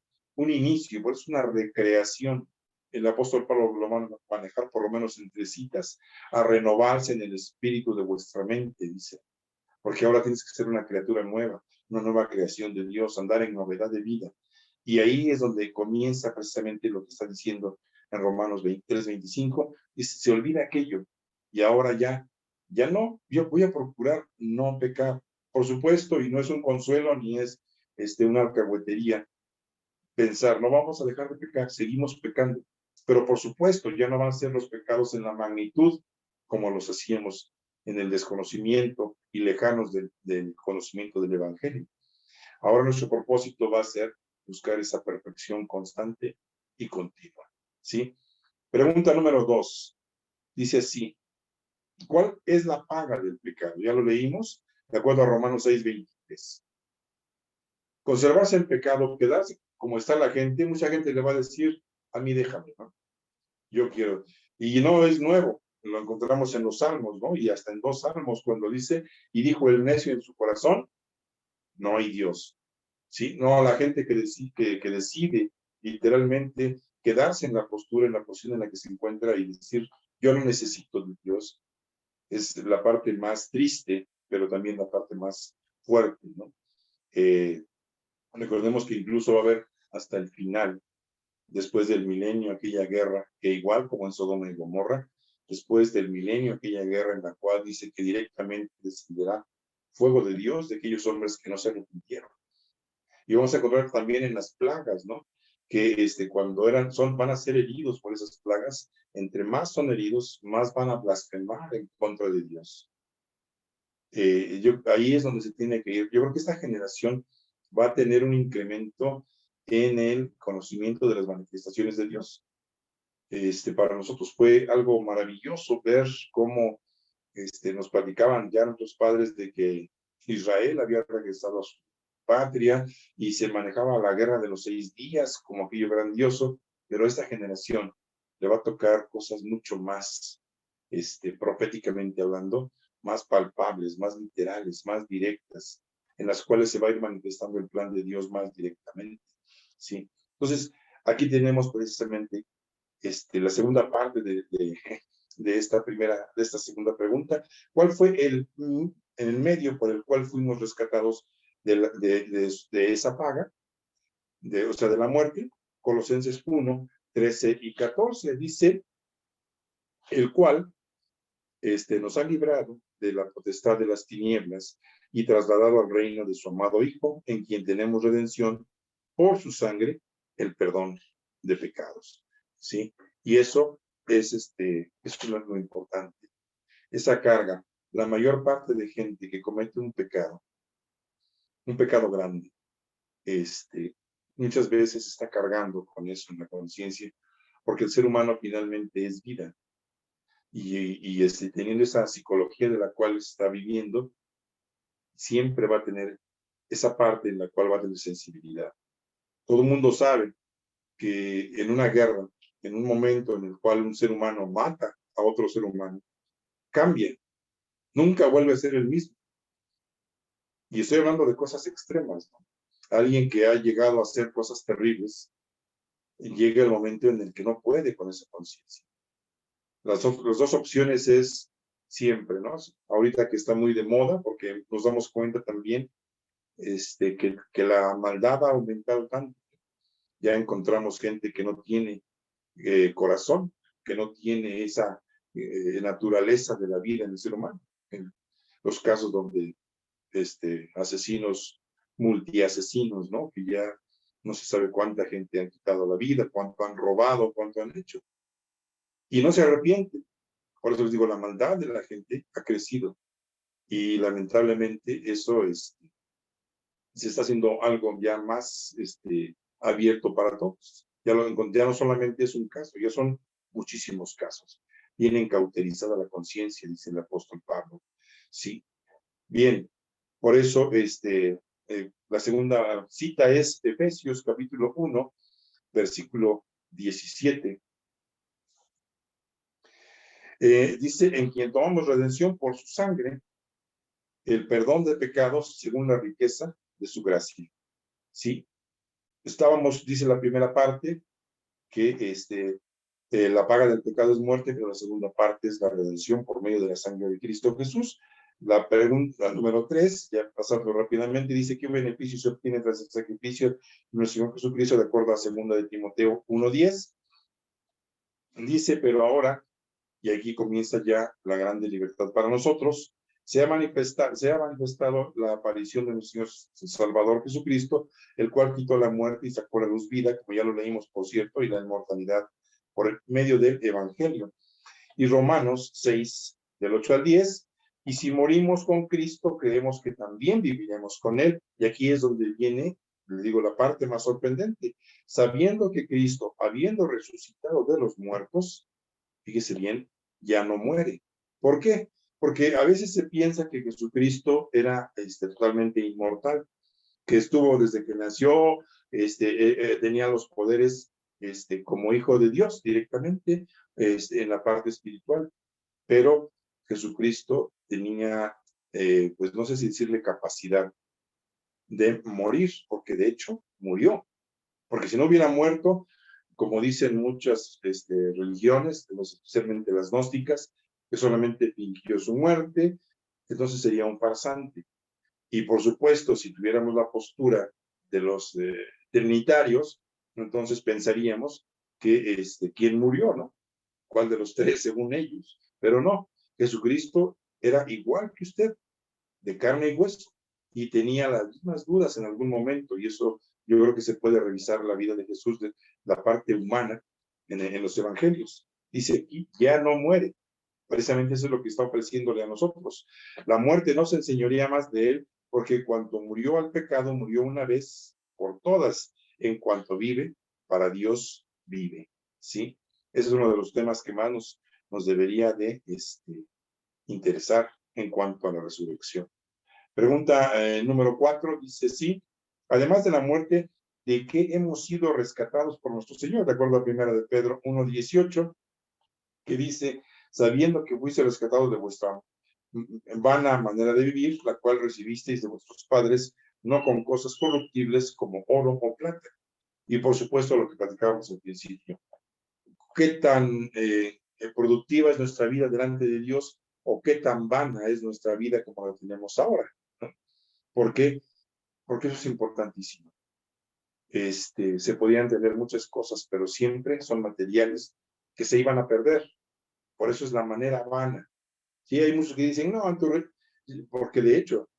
inicio, es una recreación. El apóstol Pablo lo va a manejar por lo menos en 3 citas, a renovarse en el espíritu de vuestra mente, dice. Porque ahora tienes que ser una criatura nueva, una nueva creación de Dios, andar en novedad de vida. Y ahí es donde comienza precisamente lo que está diciendo en Romanos 3:25, dice, se olvida aquello, y ahora ya no, yo voy a procurar no pecar, por supuesto, y no es un consuelo, ni es una alcahuetería pensar, no vamos a dejar de pecar, seguimos pecando, pero por supuesto, ya no van a ser los pecados en la magnitud como los hacíamos en el desconocimiento y lejanos del conocimiento del Evangelio. Ahora nuestro propósito va a ser buscar esa perfección constante y continua, ¿sí? Pregunta número 2. Dice así, ¿cuál es la paga del pecado? Ya lo leímos, de acuerdo a Romanos 6:23. Conservarse en pecado, quedarse como está la gente, mucha gente le va a decir, a mí déjame, ¿no? Yo quiero. Y no es nuevo, lo encontramos en los Salmos, ¿no? Y hasta en 2 Salmos, cuando dice, y dijo el necio en su corazón, no hay Dios. ¿Sí? No, la gente que decide literalmente quedarse en la postura, en la posición en la que se encuentra y decir, yo no necesito de Dios, es la parte más triste, pero también la parte más fuerte, ¿no? Recordemos que incluso va a haber hasta el final, después del milenio, aquella guerra, que igual como en Sodoma y Gomorra, después del milenio, aquella guerra en la cual dice que directamente descenderá fuego de Dios de aquellos hombres que no se arrepintieron. Y vamos a encontrar también en las plagas, ¿no? Que cuando van a ser heridos por esas plagas, entre más son heridos, más van a blasfemar en contra de Dios. Ahí es donde se tiene que ir. Yo creo que esta generación va a tener un incremento en el conocimiento de las manifestaciones de Dios. Para nosotros fue algo maravilloso ver cómo nos platicaban ya nuestros padres de que Israel había regresado a su patria y se manejaba la guerra de los 6 días como aquello grandioso, pero a esta generación le va a tocar cosas mucho más, proféticamente hablando, más palpables, más literales, más directas, en las cuales se va a ir manifestando el plan de Dios más directamente, ¿sí? Entonces, aquí tenemos precisamente la segunda parte de esta segunda pregunta. ¿Cuál fue el medio por el cual fuimos rescatados de esa paga, o sea, de la muerte? Colosenses 1:13-14 dice, el cual nos ha librado de la potestad de las tinieblas y trasladado al reino de su amado Hijo, en quien tenemos redención por su sangre, el perdón de pecados, ¿sí? Y eso es lo importante. Esa carga, la mayor parte de gente que comete un pecado grande, muchas veces está cargando con eso en la conciencia, porque el ser humano finalmente es vida. Y teniendo esa psicología de la cual está viviendo, siempre va a tener esa parte en la cual va a tener sensibilidad. Todo el mundo sabe que en una guerra, en un momento en el cual un ser humano mata a otro ser humano, cambia, nunca vuelve a ser el mismo. Y estoy hablando de cosas extremas, ¿no? Alguien que ha llegado a hacer cosas terribles, llega el momento en el que no puede con esa conciencia. Las dos opciones es siempre, ¿no? Ahorita que está muy de moda, porque nos damos cuenta también que la maldad ha aumentado tanto. Ya encontramos gente que no tiene corazón, que no tiene esa naturaleza de la vida en el ser humano. En los casos donde asesinos, multiasesinos, ¿no? Que ya no se sabe cuánta gente han quitado la vida, cuánto han robado, cuánto han hecho. Y no se arrepienten. Por eso les digo, la maldad de la gente ha crecido. Y lamentablemente eso se está haciendo algo ya más abierto para todos. Ya no solamente es un caso, ya son muchísimos casos. Tienen cauterizada la conciencia, dice el apóstol Pablo. Sí. Bien, por eso la segunda cita es Efesios capítulo 1, versículo 17. Dice, en quien tomamos redención por su sangre, el perdón de pecados según la riqueza de su gracia. ¿Sí? Estábamos, dice la primera parte, que la paga del pecado es muerte, pero la segunda parte es la redención por medio de la sangre de Cristo Jesús. La pregunta número 3, ya pasando rápidamente, dice, ¿qué beneficio se obtiene tras el sacrificio de nuestro Señor Jesucristo de acuerdo a 2 de Timoteo 1:10? Dice, pero ahora, y aquí comienza ya la grande libertad para nosotros, se ha manifestado la aparición de nuestro Señor Salvador Jesucristo, el cual quitó la muerte y sacó a la luz vida, como ya lo leímos, por cierto, y la inmortalidad por el medio del Evangelio. Y Romanos 6, del 8 al 10, y si morimos con Cristo, creemos que también viviremos con Él. Y aquí es donde viene, le digo, la parte más sorprendente, sabiendo que Cristo, habiendo resucitado de los muertos, fíjese bien, ya no muere. ¿Por qué? Porque a veces se piensa que Jesucristo era totalmente inmortal, que estuvo desde que nació, tenía los poderes como hijo de Dios directamente en la parte espiritual, pero Jesucristo tenía, pues no sé si decirle capacidad de morir, porque de hecho murió, porque si no hubiera muerto, como dicen muchas religiones, especialmente las gnósticas, que solamente fingió su muerte, entonces sería un farsante. Y por supuesto, si tuviéramos la postura de los trinitarios, entonces pensaríamos que quién murió, ¿no? ¿Cuál de los tres, según ellos? Pero no, Jesucristo era igual que usted, de carne y hueso, y tenía las mismas dudas en algún momento, y eso yo creo que se puede revisar la vida de Jesús, de la parte humana, en los evangelios. Dice aquí, ya no muere. Precisamente eso es lo que está ofreciéndole a nosotros. La muerte no se enseñoría más de él, porque cuando murió al pecado, murió una vez por todas. En cuanto vive, para Dios vive. ¿Sí? Ese es uno de los temas que más nos debería de interesar en cuanto a la resurrección. Pregunta número 4, dice, sí, además de la muerte, ¿de qué hemos sido rescatados por nuestro Señor? De acuerdo a 1 de Pedro 1:18, que dice, sabiendo que fuiste rescatados de vuestra vana manera de vivir, la cual recibisteis de vuestros padres, no con cosas corruptibles como oro o plata. Y por supuesto lo que platicábamos al principio. ¿Qué tan productiva es nuestra vida delante de Dios o qué tan vana es nuestra vida como la tenemos ahora? ¿No? ¿Por qué? Porque eso es importantísimo. Se podían tener muchas cosas, pero siempre son materiales que se iban a perder. Por eso es la manera vana. Sí, hay muchos que dicen, no, porque de hecho,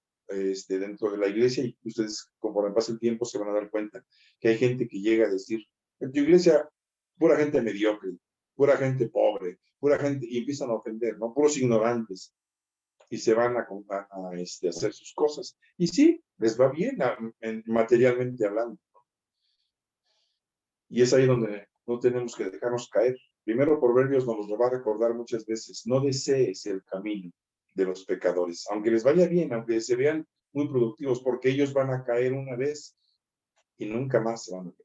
dentro de la iglesia, y ustedes conforme pasa el tiempo se van a dar cuenta que hay gente que llega a decir, en tu iglesia, pura gente mediocre, pura gente pobre, pura gente, y empiezan a ofender, ¿no? Puros ignorantes, y se van a hacer sus cosas. Y sí, les va bien materialmente hablando, ¿no? Y es ahí donde no tenemos que dejarnos caer. Primero, Proverbios nos lo va a recordar muchas veces, no desees el camino de los pecadores, aunque les vaya bien, aunque se vean muy productivos, porque ellos van a caer una vez y nunca más se van a levantar.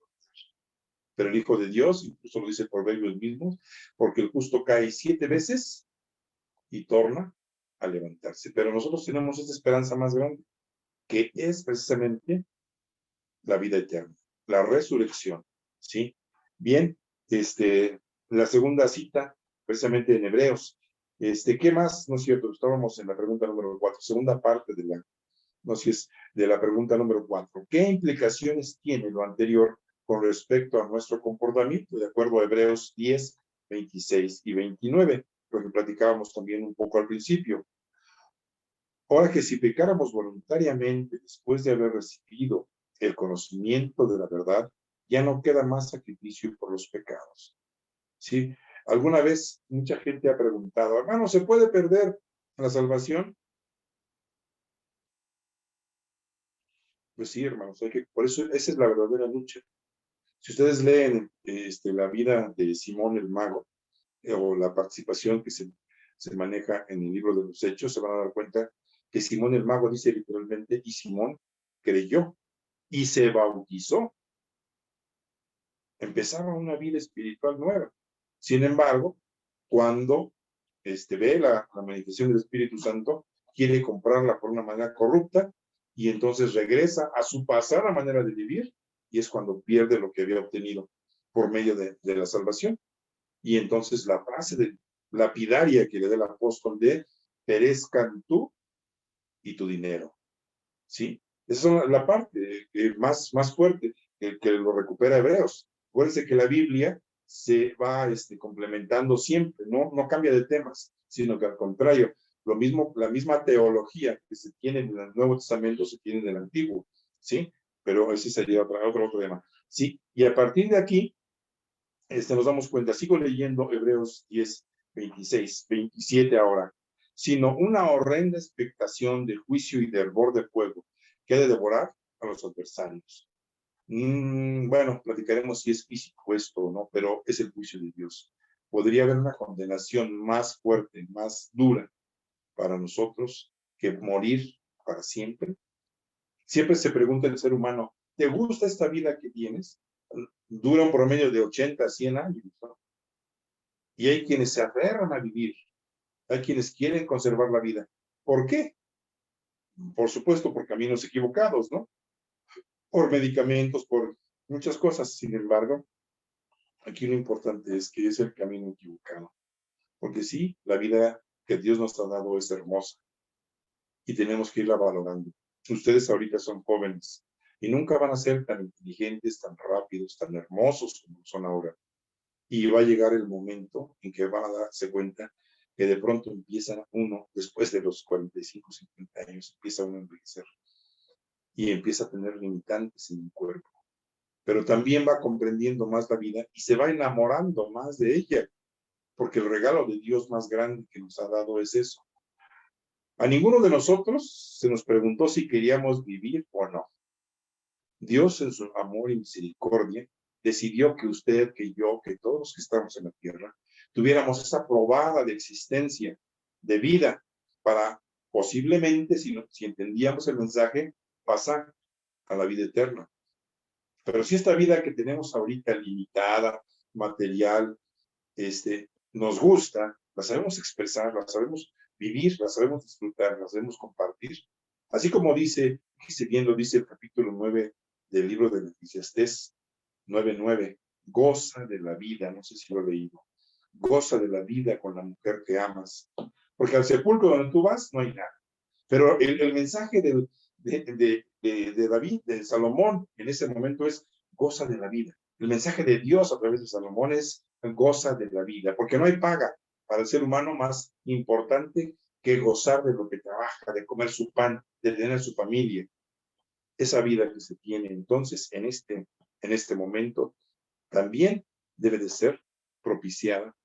Pero el Hijo de Dios, incluso lo dice Proverbios mismo, porque el justo cae 7 veces y torna a levantarse. Pero nosotros tenemos esta esperanza más grande, que es precisamente la vida eterna, la resurrección, ¿sí? Bien, la segunda cita, precisamente en Hebreos. ¿Qué más? No es cierto, estábamos en la pregunta número 4, segunda parte de la, no sé si es de la pregunta número 4. ¿Qué implicaciones tiene lo anterior con respecto a nuestro comportamiento? De acuerdo a Hebreos 10, 26 y 29, lo que platicábamos también un poco al principio. Ahora que si pecáramos voluntariamente después de haber recibido el conocimiento de la verdad, ya no queda más sacrificio por los pecados. ¿Sí? Alguna vez mucha gente ha preguntado, hermano, ¿se puede perder la salvación? Pues sí, hermanos, por eso esa es la verdadera lucha. Si ustedes leen la vida de Simón el Mago, o la participación que se maneja en el libro de los Hechos, se van a dar cuenta que Simón el Mago dice literalmente, y Simón creyó y se bautizó. Empezaba una vida espiritual nueva. Sin embargo, cuando ve la manifestación del Espíritu Santo, quiere comprarla por una manera corrupta y entonces regresa a su pasada manera de vivir y es cuando pierde lo que había obtenido por medio de la salvación. Y entonces la frase de lapidaria que le da el apóstol de perezcan tú y tu dinero. ¿Sí? Esa es la parte más fuerte que lo recupera Hebreos. Acuérdense que la Biblia se va complementando siempre, no cambia de temas, sino que al contrario, lo mismo, la misma teología que se tiene en el Nuevo Testamento se tiene en el Antiguo, ¿sí? Pero ese sería otro tema. Sí, y a partir de aquí, nos damos cuenta, sigo leyendo Hebreos 10, 26, 27 ahora, sino una horrenda expectación de juicio y de hervor de fuego que ha de devorar a los adversarios. Bueno, platicaremos si es físico esto o no, pero es el juicio de Dios. Podría haber una condenación más fuerte, más dura para nosotros que morir para siempre. Siempre se pregunta el ser humano, ¿te gusta esta vida que tienes? Dura un promedio de 80 a 100 años, ¿no? Y hay quienes se aferran a vivir, hay quienes quieren conservar la vida. ¿Por qué? Por supuesto, por caminos equivocados, ¿no? Por medicamentos, por muchas cosas. Sin embargo, aquí lo importante es que es el camino equivocado. Porque sí, la vida que Dios nos ha dado es hermosa y tenemos que irla valorando. Ustedes ahorita son jóvenes y nunca van a ser tan inteligentes, tan rápidos, tan hermosos como son ahora. Y va a llegar el momento en que van a darse cuenta que de pronto empieza uno, después de los 45, 50 años, empieza uno a envejecer y empieza a tener limitantes en el cuerpo. Pero también va comprendiendo más la vida y se va enamorando más de ella, porque el regalo de Dios más grande que nos ha dado es eso. A ninguno de nosotros se nos preguntó si queríamos vivir o no. Dios en su amor y misericordia decidió que usted, que yo, que todos los que estamos en la tierra, tuviéramos esa probada de existencia, de vida, para posiblemente, si entendíamos el mensaje, pasar a la vida eterna. Pero si esta vida que tenemos ahorita limitada, material, nos gusta, la sabemos expresar, la sabemos vivir, la sabemos disfrutar, la sabemos compartir. Así como dice bien lo dice el capítulo 9 del libro de Eclesiastés 9:9, goza de la vida, no sé si lo he leído, goza de la vida con la mujer que amas, porque al sepulcro donde tú vas no hay nada. Pero el mensaje de David, de Salomón, en ese momento es goza de la vida. El mensaje de Dios a través de Salomón es goza de la vida, porque no hay paga para el ser humano más importante que gozar de lo que trabaja, de comer su pan, de tener su familia. Esa vida que se tiene entonces en este momento también debe de ser propiciada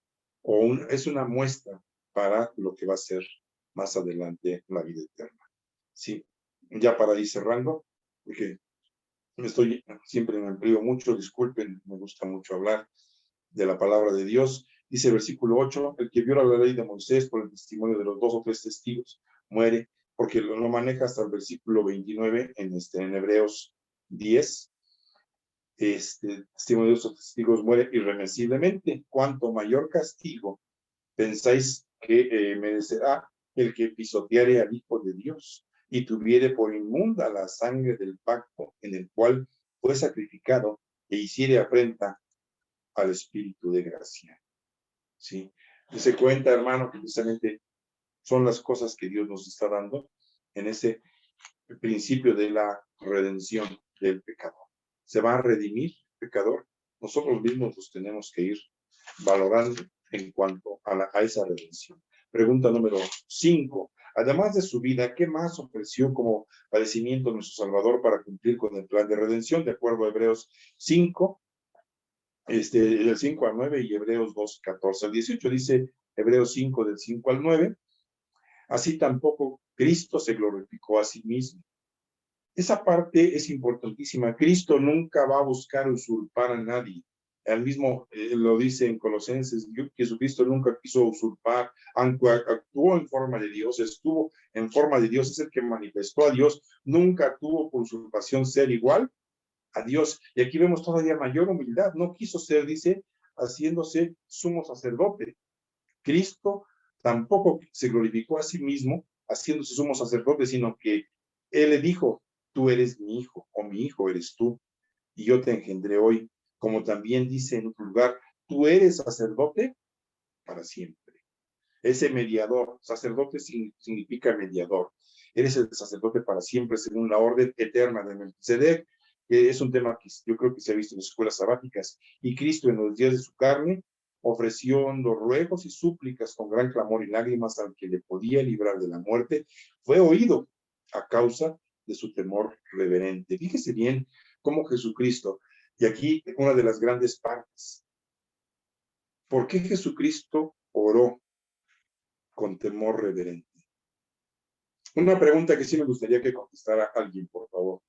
es una muestra para lo que va a ser más adelante la vida eterna. Sí, ya para ir cerrando, porque siempre me empleo mucho, disculpen, me gusta mucho hablar de la palabra de Dios. Dice el versículo 8, el que viola la ley de Moisés por el testimonio de los 2 o 3 testigos muere, porque lo maneja hasta el versículo 29 en Hebreos 10. Testimonio de los testigos muere irremisiblemente. Cuanto mayor castigo pensáis que merecerá el que pisoteare al Hijo de Dios y tuviere por inmunda la sangre del pacto en el cual fue sacrificado e hiciere afrenta al Espíritu de gracia. ¿Sí? Se cuenta, hermano, que precisamente son las cosas que Dios nos está dando en ese principio de la redención del pecador. Se va a redimir el pecador. Nosotros mismos los tenemos que ir valorando en cuanto a esa redención. Pregunta número 5. Además de su vida, ¿qué más ofreció como padecimiento nuestro Salvador para cumplir con el plan de redención? De acuerdo a Hebreos 5, del 5 al 9 y Hebreos 2, 14 al 18. Dice Hebreos 5, del 5 al 9. Así tampoco Cristo se glorificó a sí mismo. Esa parte es importantísima. Cristo nunca va a buscar usurpar a nadie. Al mismo lo dice en Colosenses, Jesucristo nunca quiso usurpar, aunque actuó en forma de Dios, estuvo en forma de Dios, es el que manifestó a Dios, nunca tuvo por usurpación ser igual a Dios. Y aquí vemos todavía mayor humildad. No quiso ser, dice, haciéndose sumo sacerdote. Cristo tampoco se glorificó a sí mismo haciéndose sumo sacerdote, sino que Él le dijo, tú eres mi hijo, o mi hijo eres tú, y yo te engendré hoy. Como también dice en otro lugar, tú eres sacerdote para siempre. Ese mediador, sacerdote significa mediador. Eres el sacerdote para siempre según la orden eterna de Melquisedec, que es un tema que yo creo que se ha visto en las escuelas sabáticas. Y Cristo en los días de su carne ofreciendo ruegos y súplicas con gran clamor y lágrimas al que le podía librar de la muerte, fue oído a causa de su temor reverente. Fíjese bien cómo Jesucristo, y aquí una de las grandes partes, ¿por qué Jesucristo oró con temor reverente? Una pregunta que sí me gustaría que contestara alguien, por favor.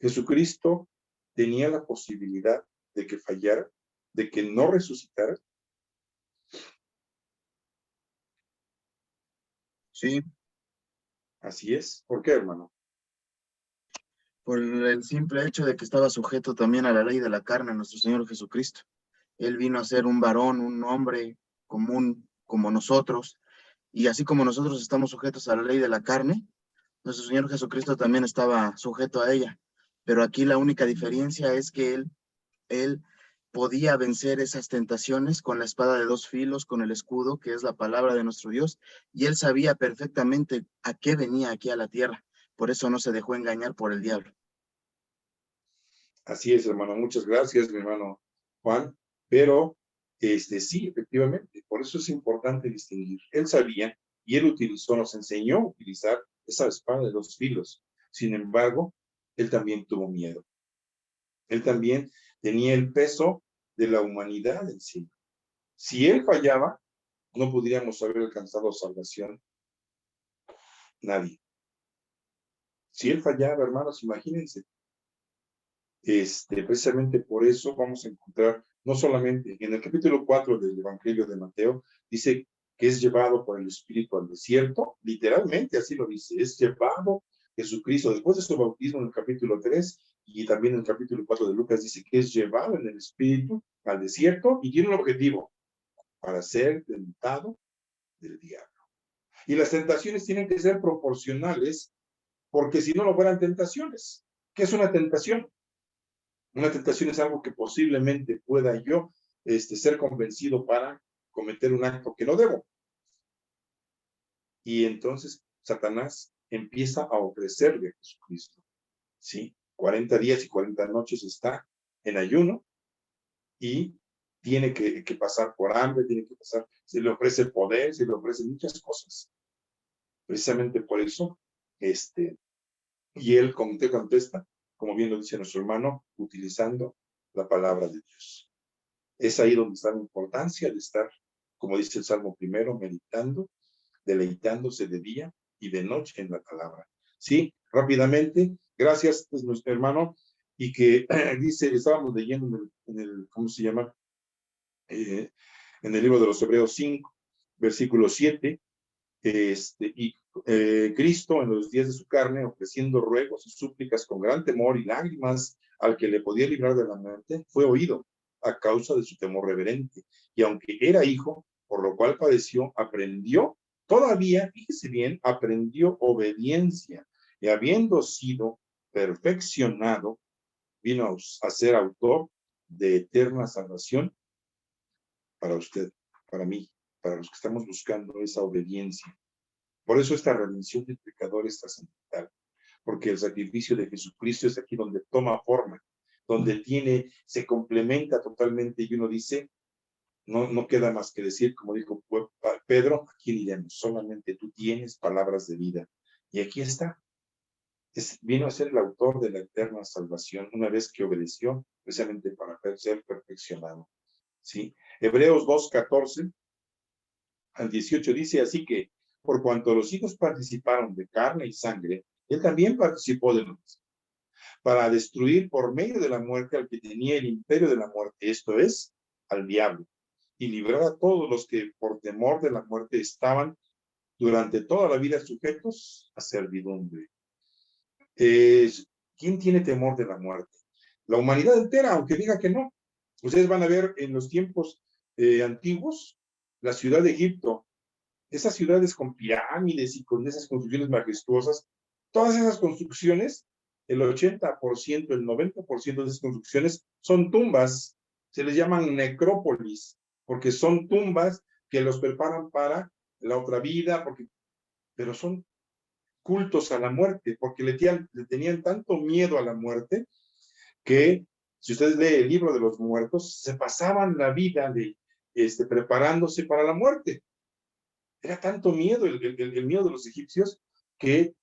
¿Jesucristo tenía la posibilidad de que fallara, de que no resucitara? Sí, Así es. ¿Por qué, hermano? por el simple hecho de que estaba sujeto también a la ley de la carne, nuestro Señor Jesucristo. Él vino a ser un varón, un hombre común como nosotros, y así como nosotros estamos sujetos a la ley de la carne, nuestro Señor Jesucristo también estaba sujeto a ella. Pero aquí la única diferencia es que él podía vencer esas tentaciones con la espada de dos filos, con el escudo, que es la palabra de nuestro Dios, y él sabía perfectamente a qué venía aquí a la tierra. Por eso no se dejó engañar por el diablo. Así es, hermano. Muchas gracias, mi hermano Juan. Pero, sí, efectivamente, por eso es importante distinguir. Él sabía y él utilizó, nos enseñó a utilizar esa espada de dos filos. Sin embargo, él también tuvo miedo. Él también tenía el peso de la humanidad en sí. Si él fallaba, no podríamos haber alcanzado salvación nadie. Si él fallaba, hermanos, imagínense. Precisamente por eso vamos a encontrar, no solamente en el capítulo 4 del Evangelio de Mateo, dice que es llevado por el Espíritu al desierto, literalmente así lo dice, es llevado Jesucristo, después de su bautismo en el capítulo 3, y también en el capítulo 4 de Lucas dice que es llevado en el Espíritu al desierto, y tiene un objetivo, para ser tentado del diablo. Y las tentaciones tienen que ser proporcionales, porque si no, no fueran tentaciones. ¿Qué es una tentación? Una tentación es algo que posiblemente pueda yo ser convencido para cometer un acto que no debo. Y entonces Satanás empieza a ofrecerle a Jesucristo. ¿Sí? 40 días y 40 noches está en ayuno y tiene que pasar por hambre, tiene que pasar, se le ofrece poder, se le ofrecen muchas cosas. Precisamente por eso, y él como te contesta, como bien lo dice nuestro hermano, utilizando la palabra de Dios. Es ahí donde está la importancia de estar, como dice el Salmo primero, meditando, deleitándose de día y de noche en la palabra. Sí, rápidamente, gracias, pues, nuestro hermano, y que dice, estábamos leyendo en el ¿cómo se llama? En el libro de los Hebreos 5, versículo 7, Cristo en los días de su carne, ofreciendo ruegos y súplicas con gran temor y lágrimas al que le podía librar de la muerte, fue oído a causa de su temor reverente. Y aunque era hijo, por lo cual padeció, aprendió, todavía, fíjese bien, aprendió obediencia. Y habiendo sido perfeccionado, vino a ser autor de eterna salvación para usted, para mí, para los que estamos buscando esa obediencia. Por eso esta redención del pecador es trascendental, porque el sacrificio de Jesucristo es aquí donde toma forma, donde se complementa totalmente, y uno dice, no queda más que decir, como dijo Pedro, ¿a quién iremos? Solamente tú tienes palabras de vida. Y aquí está. Vino a ser el autor de la eterna salvación una vez que obedeció, precisamente para ser perfeccionado. ¿Sí? Hebreos 2:14 al 18 dice así que, por cuanto los hijos participaron de carne y sangre, él también participó de lo mismo, para destruir por medio de la muerte al que tenía el imperio de la muerte, esto es, al diablo, y librar a todos los que por temor de la muerte estaban durante toda la vida sujetos a servidumbre. ¿Quién tiene temor de la muerte? La humanidad entera, aunque diga que no. Ustedes van a ver en los tiempos antiguos, la ciudad de Egipto, esas ciudades con pirámides y con esas construcciones majestuosas, todas esas construcciones, el 80%, el 90% de esas construcciones son tumbas, se les llaman necrópolis, porque son tumbas que los preparan para la otra vida, pero son cultos a la muerte, porque le tenían tanto miedo a la muerte que, si ustedes leen el libro de los muertos, se pasaban la vida preparándose para la muerte. Era tanto miedo, el miedo de los egipcios, que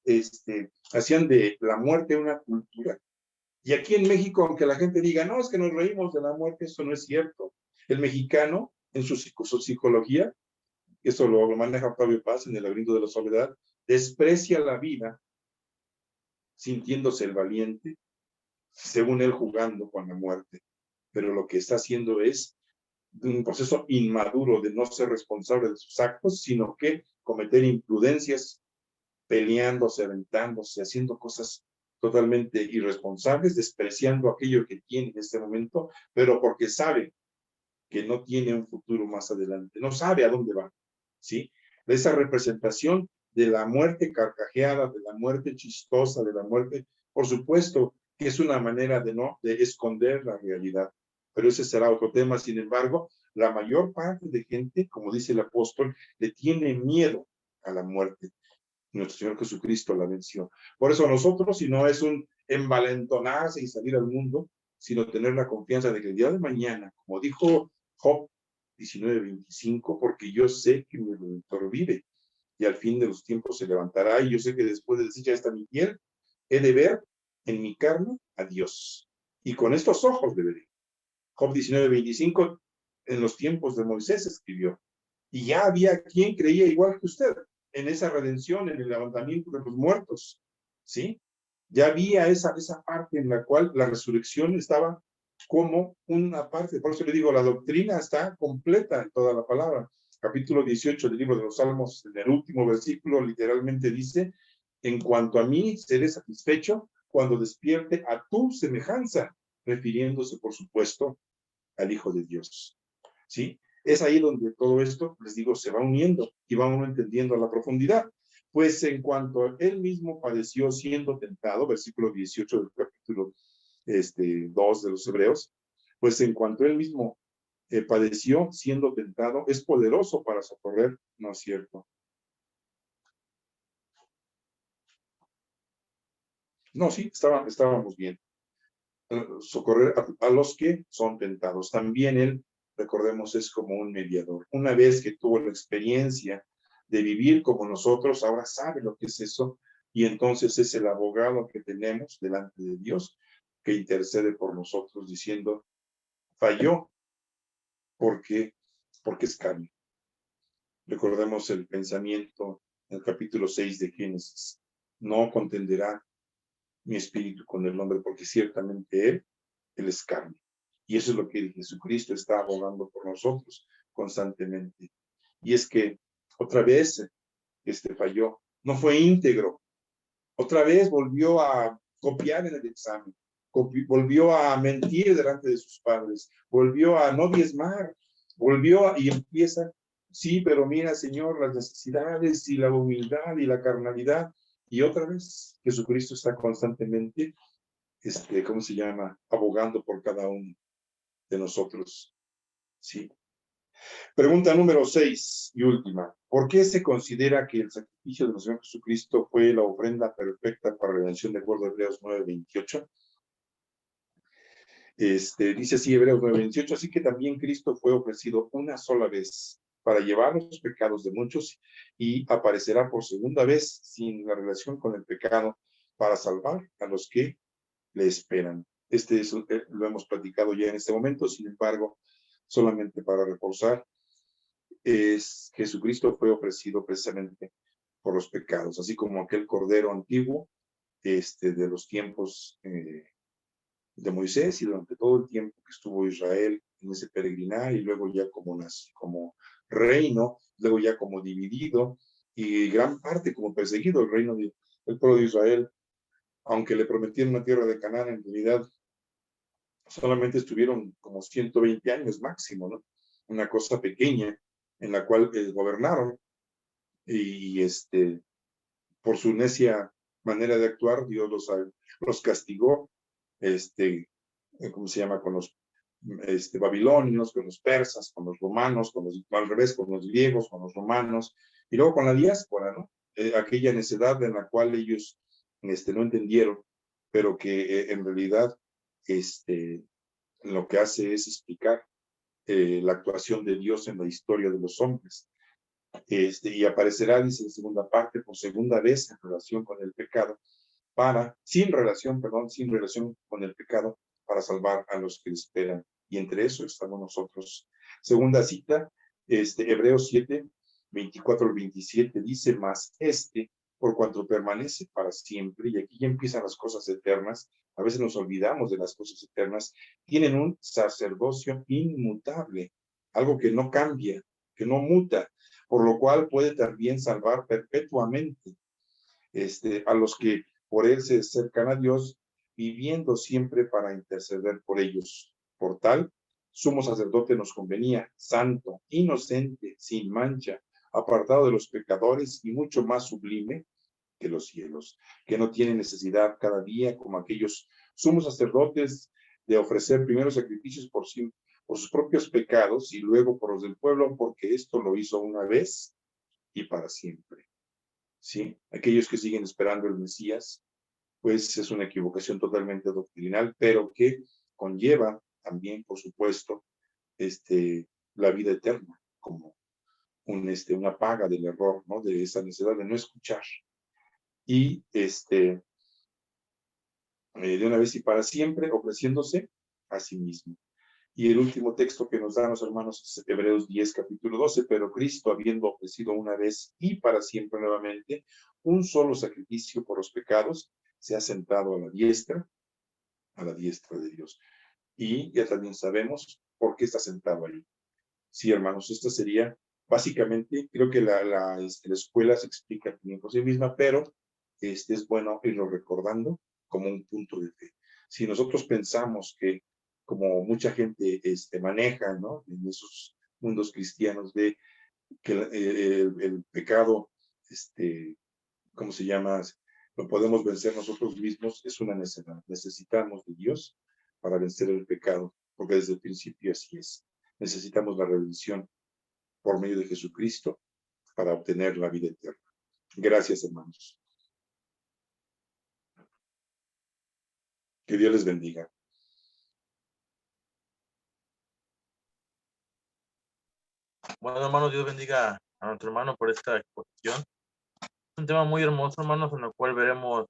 hacían de la muerte una cultura. Y aquí en México, aunque la gente diga, no, es que nos reímos de la muerte, eso no es cierto. El mexicano, en su psicología, eso lo maneja Octavio Paz en El laberinto de la soledad, desprecia la vida, sintiéndose el valiente, según él jugando con la muerte. Pero lo que está haciendo es un proceso inmaduro de no ser responsable de sus actos, sino que cometer imprudencias, peleándose, aventándose, haciendo cosas totalmente irresponsables, despreciando aquello que tiene en este momento, pero porque sabe que no tiene un futuro más adelante, no sabe a dónde va, ¿sí? Esa representación de la muerte carcajeada, de la muerte chistosa, de la muerte, por supuesto que es una manera de esconder la realidad, pero ese será otro tema. Sin embargo, la mayor parte de gente, como dice el apóstol, le tiene miedo a la muerte. Nuestro Señor Jesucristo la venció. Por eso nosotros, si no es un envalentonarse y salir al mundo, sino tener la confianza de que el día de mañana, como dijo Job 19:25, porque yo sé que mi Redentor vive y al fin de los tiempos se levantará, y yo sé que después de decir ya está mi piel, he de ver en mi carne a Dios. Y con estos ojos de veré. Job 19:25, en los tiempos de Moisés escribió. Y ya había quien creía igual que usted en esa redención, en el levantamiento de los muertos, ¿sí? Ya había esa parte en la cual la resurrección estaba como una parte. Por eso le digo, la doctrina está completa en toda la palabra. Capítulo 18 del libro de los Salmos, en el último versículo, literalmente dice, en cuanto a mí, seré satisfecho cuando despierte a tu semejanza, refiriéndose, por supuesto, al Hijo de Dios, ¿sí? Es ahí donde todo esto, les digo, se va uniendo y va uno entendiendo a la profundidad. Pues en cuanto él mismo padeció siendo tentado, versículo 18 del capítulo 2 de los Hebreos, pues en cuanto él mismo padeció siendo tentado, es poderoso para socorrer, ¿no es cierto? No, sí, estábamos bien. Socorrer a los que son tentados. También él, recordemos, es como un mediador. Una vez que tuvo la experiencia de vivir como nosotros, ahora sabe lo que es eso, y entonces es el abogado que tenemos delante de Dios que intercede por nosotros diciendo, falló porque es carne. Recordemos el pensamiento en el capítulo 6 de Génesis. No contenderá mi espíritu con el hombre, porque ciertamente él es carne. Y eso es lo que Jesucristo está abogando por nosotros constantemente. Y es que otra vez falló, no fue íntegro, otra vez volvió a copiar en el examen, volvió a mentir delante de sus padres, volvió a no diezmar, y empieza, sí, pero mira, Señor, las necesidades y la humildad y la carnalidad. Y otra vez Jesucristo está constantemente, ¿cómo se llama? Abogando por cada uno. de nosotros. Sí. Pregunta número 6 y última. ¿Por qué se considera que el sacrificio de nuestro Señor Jesucristo fue la ofrenda perfecta para la redención de acuerdo a Hebreos 9:28? Dice así Hebreos 9:28, así que también Cristo fue ofrecido una sola vez para llevar los pecados de muchos y aparecerá por segunda vez sin la relación con el pecado para salvar a los que le esperan. Lo hemos platicado ya en este momento, sin embargo, solamente para reforzar, Jesucristo fue ofrecido precisamente por los pecados, así como aquel cordero antiguo de los tiempos de Moisés y durante todo el tiempo que estuvo Israel en ese peregrinar y luego ya como reino, luego ya como dividido y gran parte como perseguido el reino del pueblo de Israel, aunque le prometieron una tierra de Canaán, en realidad solamente estuvieron como 120 años máximo, ¿no? Una cosa pequeña en la cual gobernaron y por su necia manera de actuar, Dios los castigó, ¿cómo se llama? Con los babilonios, con los persas, con los romanos, al revés, con los griegos, con los romanos, y luego con la diáspora, ¿no? Aquella necedad en la cual ellos no entendieron, pero que en realidad lo que hace es explicar la actuación de Dios en la historia de los hombres. Y aparecerá, dice la segunda parte, por segunda vez en relación con el pecado, sin relación con el pecado, para salvar a los que le esperan. Y entre eso estamos nosotros. Segunda cita, Hebreos 7, 24 al 27, dice más por cuanto permanece para siempre, y aquí ya empiezan las cosas eternas, a veces nos olvidamos de las cosas eternas, tienen un sacerdocio inmutable, algo que no cambia, que no muta, por lo cual puede también salvar perpetuamente a los que por él se acercan a Dios, viviendo siempre para interceder por ellos. Por tal, sumo sacerdote nos convenía, santo, inocente, sin mancha, apartado de los pecadores y mucho más sublime que los cielos, que no tiene necesidad cada día, como aquellos sumos sacerdotes, de ofrecer primero sacrificios por sus propios pecados y luego por los del pueblo, porque esto lo hizo una vez y para siempre. ¿Sí? Aquellos que siguen esperando el Mesías, pues es una equivocación totalmente doctrinal, pero que conlleva también, por supuesto, la vida eterna, como una paga del error, ¿no? De esa necesidad de no escuchar. Y de una vez y para siempre, ofreciéndose a sí mismo. Y el último texto que nos dan los hermanos es Hebreos 10, capítulo 12, pero Cristo, habiendo ofrecido una vez y para siempre nuevamente un solo sacrificio por los pecados, se ha sentado a la diestra de Dios. Y ya también sabemos por qué está sentado ahí. Sí, hermanos, esta sería básicamente, creo que la escuela se explica también por sí misma, pero es bueno irlo recordando como un punto de fe. Si nosotros pensamos que, como mucha gente maneja, ¿no? En esos mundos cristianos, de que el pecado, ¿cómo se llama? Lo podemos vencer nosotros mismos, es una necesidad. Necesitamos de Dios para vencer el pecado, porque desde el principio así es. Necesitamos la redención por medio de Jesucristo para obtener la vida eterna. Gracias, hermanos. Que Dios les bendiga. Bueno, hermanos, Dios bendiga a nuestro hermano por esta exposición. Es un tema muy hermoso, hermanos, en el cual veremos,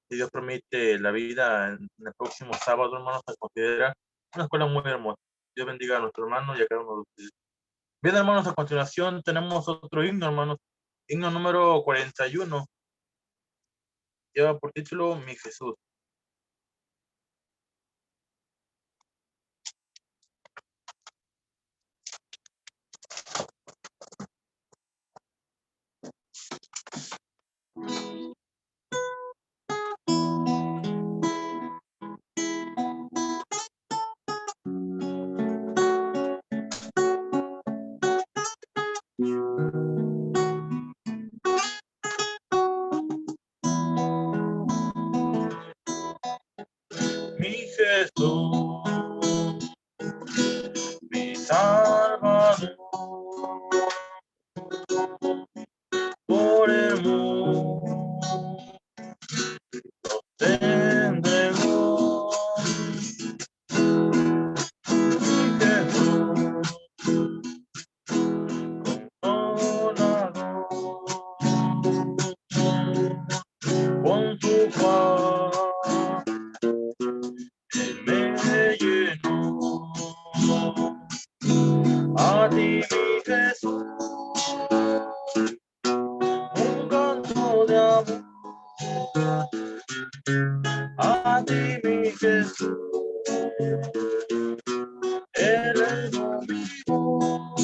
si Dios permite, la vida en el próximo sábado, hermanos. Se considera una escuela muy hermosa. Dios bendiga a nuestro hermano y a cada uno de ustedes. Bien, hermanos, a continuación tenemos otro himno, hermanos. Himno número 41. Lleva por título Mi Jesús. Mi Jesús, Jesús, Él es conmigo,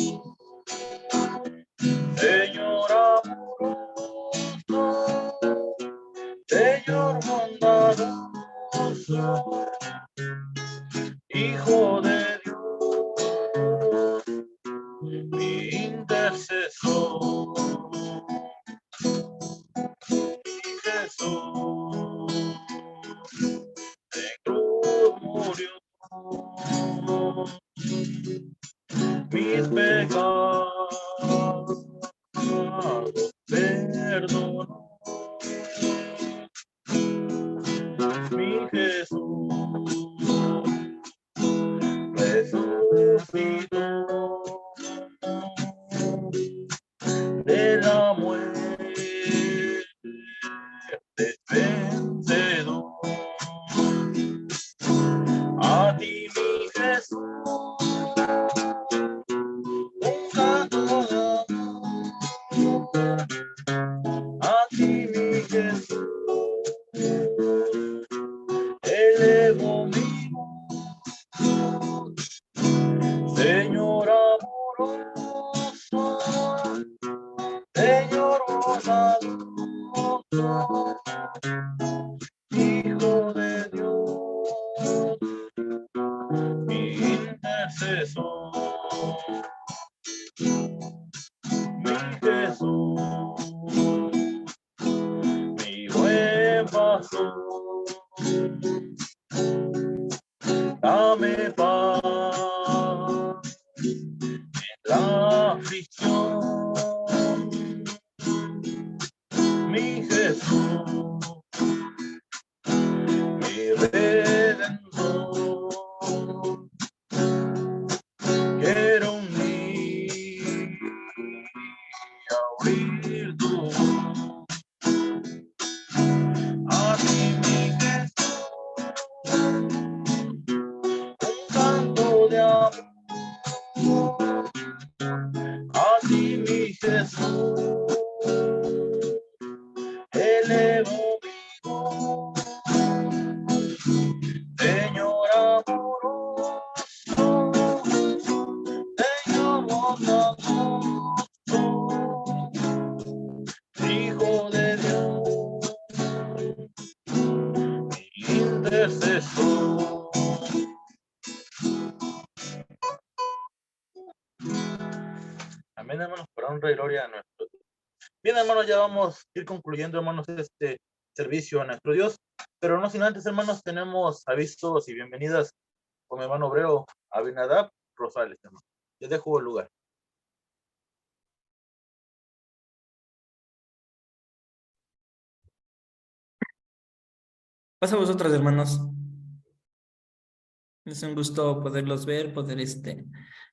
Señor amoroso, Señor bondadoso, Hijo de Dios, mi intercesor, Jesús, de cruz murió, mis pecados perdonó, mi Jesús resucitó de la muerte vencedor. A ti, mi Jesús, un canto de amor. A ti, mi Jesús, elevo mi voz, Señor amoroso, Señor bondadoso, Hijo de Dios, mi intercesor, mi Jesús, mi buen pastor, dame paz en la aflicción, mi Jesús, mi Redentor. Quiero un día oír tu voz. A ti, mi Jesús, un canto de amor. A ti, mi Jesús, elevo mi voz, Señor amoroso, Señor bondadoso, Hijo de Dios, mi intercesor. Amén, hermanos, para honra y gloria a nuestro Dios. Bien, hermanos, ya vamos a ir concluyendo, hermanos, este servicio a nuestro Dios, pero no sin antes, hermanos, tenemos avisos y bienvenidas con mi hermano obrero Abinadab Rosales, hermano. Les dejo el lugar. Pasa a vosotros, hermanos. Es un gusto poderlos ver, poder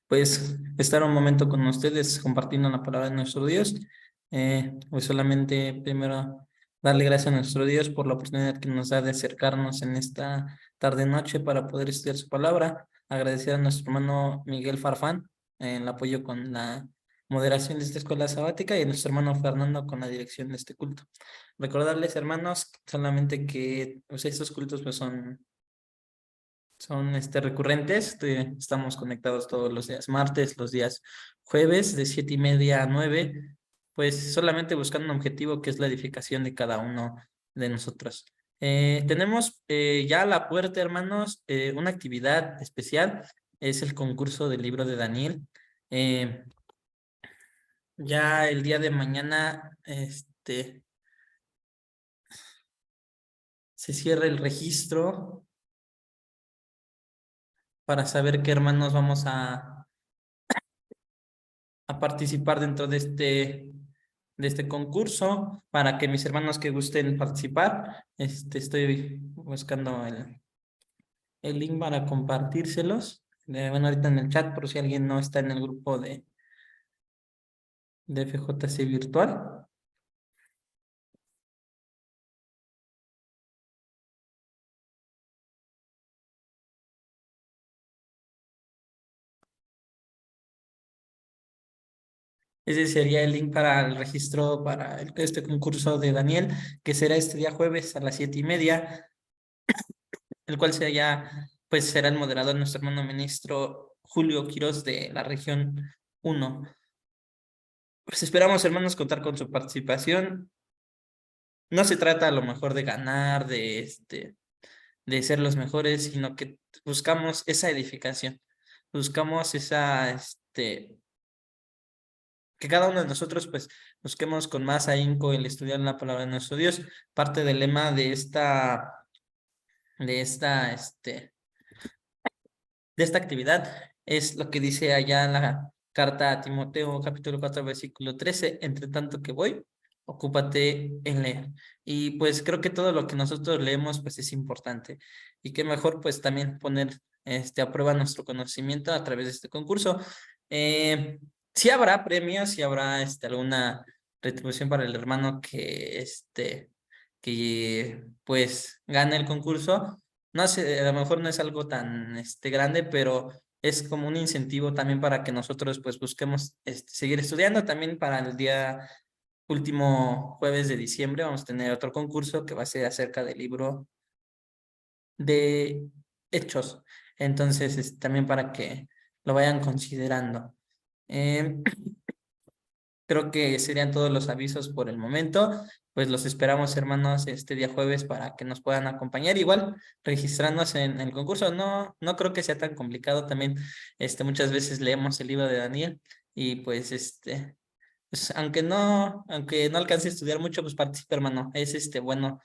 pues estar un momento con ustedes compartiendo la palabra de nuestro Dios. Pues solamente primero darle gracias a nuestro Dios por la oportunidad que nos da de acercarnos en esta tarde-noche para poder estudiar su palabra. Agradecer a nuestro hermano Miguel Farfán en el apoyo con la moderación de esta escuela sabática y a nuestro hermano Fernando con la dirección de este culto. Recordarles, hermanos, solamente que pues, estos cultos pues son recurrentes. Estamos conectados todos los días martes, los días jueves de 7:30 a 9, pues solamente buscando un objetivo que es la edificación de cada uno de nosotros. Tenemos ya a la puerta, hermanos, una actividad especial, es el concurso del libro de Daniel. Ya el día de mañana se cierra el registro para saber qué hermanos vamos a participar dentro de este concurso. Para que mis hermanos que gusten participar, estoy buscando el link para compartírselos. Bueno, ahorita en el chat por si alguien no está en el grupo de FJC virtual. Ese sería el link para el registro para este concurso de Daniel, que será este día jueves a las 7:30. el cual pues será el moderador nuestro hermano ministro Julio Quirós de la región 1. Pues esperamos, hermanos, contar con su participación. No se trata a lo mejor de ganar, de ser los mejores, sino que buscamos esa edificación. Buscamos que cada uno de nosotros pues busquemos con más ahínco el estudiar la palabra de nuestro Dios. Parte del lema de esta actividad es lo que dice allá en la carta a Timoteo, capítulo 4, versículo 13, entre tanto que voy, ocúpate en leer. Y pues creo que todo lo que nosotros leemos pues es importante. Y qué mejor pues también poner a prueba nuestro conocimiento a través de este concurso. Sí habrá premios, sí habrá alguna retribución para el hermano que pues gane el concurso. No sé, a lo mejor no es algo tan grande, pero es como un incentivo también para que nosotros pues busquemos seguir estudiando. También para el día último jueves de diciembre vamos a tener otro concurso que va a ser acerca del libro de Hechos. Entonces, también para que lo vayan considerando. Creo que serían todos los avisos por el momento. Pues los esperamos, hermanos, este día jueves para que nos puedan acompañar. Igual, registrarnos en el concurso. No creo que sea tan complicado. También, muchas veces leemos el libro de Daniel y pues, pues, aunque no alcance a estudiar mucho, pues participa, hermano. Es bueno,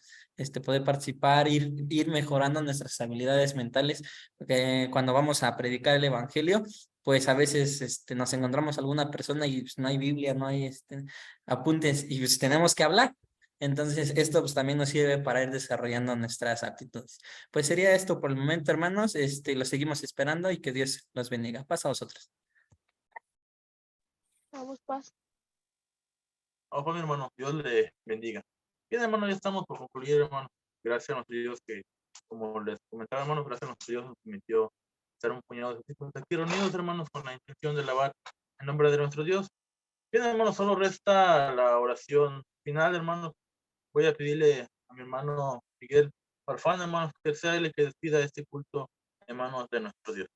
poder participar, ir mejorando nuestras habilidades mentales, porque cuando vamos a predicar el evangelio, pues a veces nos encontramos alguna persona y pues, no hay Biblia, no hay apuntes y pues tenemos que hablar. Entonces, esto pues también nos sirve para ir desarrollando nuestras aptitudes. Pues sería esto por el momento, hermanos. Lo seguimos esperando y que Dios los bendiga. Pasa a vosotros. Vamos, paz. Ojo, mi hermano, Dios le bendiga. Bien, hermano, ya estamos por concluir, hermano. Gracias a nuestro Dios que, como les comentaba, hermano, gracias a nuestro Dios nos permitió estar un puñado de discípulos aquí reunidos, hermanos, con la intención de alabar en nombre de nuestro Dios. Bien, hermano, solo resta la oración final, hermano. Voy a pedirle a mi hermano Miguel Farfán, hermano, que sea él el que despida este culto en manos de nuestro Dios.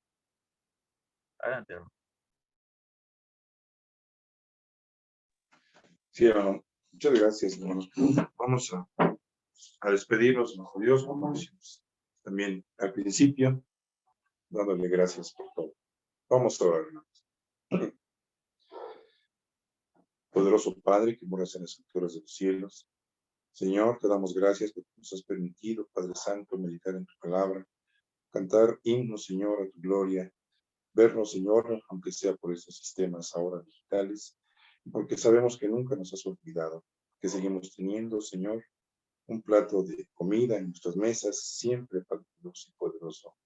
Adelante, hermano. Sí, hermano. Muchas gracias, hermanos. Vamos a despedirnos, nuestro Dios, como decimos también al principio, dándole gracias por todo. Vamos a orar, hermanos. Poderoso Padre, que moras en las alturas de los cielos, Señor, te damos gracias porque nos has permitido, Padre Santo, meditar en tu palabra, cantar himnos, Señor, a tu gloria, vernos, Señor, aunque sea por estos sistemas ahora digitales, porque sabemos que nunca nos has olvidado, que seguimos teniendo, Señor, un plato de comida en nuestras mesas, siempre, Padre Dios y poderoso.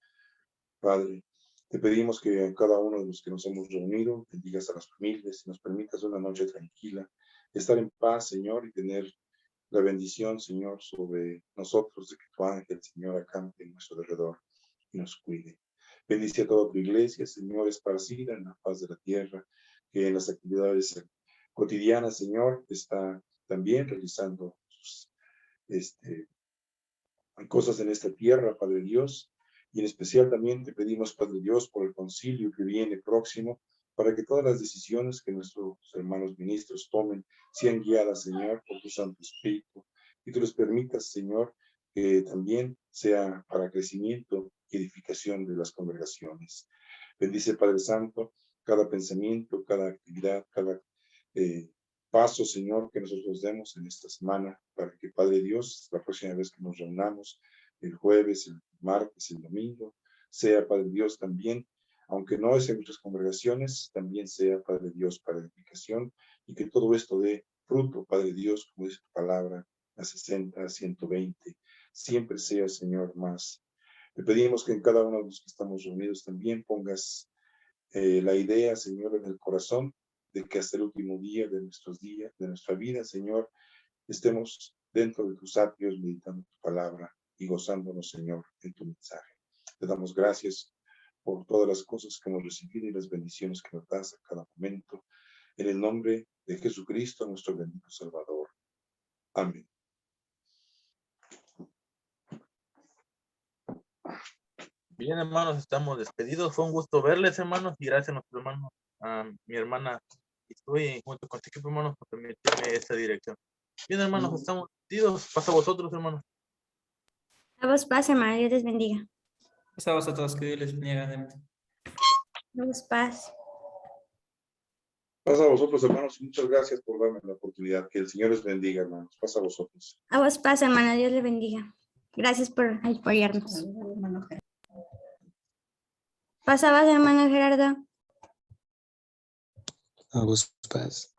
Padre, te pedimos que cada uno de los que nos hemos reunido, bendigas a las familias y nos permitas una noche tranquila, estar en paz, Señor, y tener la bendición, Señor, sobre nosotros, de que tu ángel, Señor, acampe en nuestro alrededor y nos cuide. Bendice a toda tu iglesia, Señor, esparcida en la faz de la tierra, que en las actividades cotidianas, Señor, está también realizando sus cosas en esta tierra, Padre Dios, y en especial también te pedimos, Padre Dios, por el concilio que viene próximo, para que todas las decisiones que nuestros hermanos ministros tomen sean guiadas, Señor, por tu Santo Espíritu, y que los permitas, Señor, que también sea para crecimiento y edificación de las congregaciones. Bendice, Padre Santo, cada pensamiento, cada actividad, cada paso, Señor, que nosotros demos en esta semana, para que, Padre Dios, la próxima vez que nos reunamos, el jueves, el martes, el domingo, sea, Padre Dios, también, aunque no es en muchas congregaciones, también sea, Padre Dios, para edificación, y que todo esto dé fruto, Padre Dios, como dice tu palabra, a 60, a 120, siempre sea, Señor, más. Te pedimos que en cada uno de los que estamos reunidos también pongas la idea, Señor, en el corazón, de que hasta el último día de nuestros días, de nuestra vida, Señor, estemos dentro de tus atrios meditando tu palabra y gozándonos, Señor, en tu mensaje. Te damos gracias por todas las cosas que hemos recibido y las bendiciones que nos das a cada momento. En el nombre de Jesucristo, nuestro bendito Salvador. Amén. Bien, hermanos, estamos despedidos. Fue un gusto verles, hermanos, y gracias a nuestro hermano, a mi hermana, y estoy junto con este equipo, hermanos, por permitirme esta dirección. Bien, hermanos, estamos despedidos. Pasa a vosotros, hermanos. A vos paz, hermano. Dios les bendiga. Pues a vosotros, que Dios les bendiga. A vos paz. Pasa a vosotros, hermanos, y muchas gracias por darme la oportunidad. Que el Señor les bendiga, hermanos. Pasa a vosotros. A vos paz, hermano. Dios les bendiga. Gracias por apoyarnos. Pasabas, hermano Gerardo. A vos paz.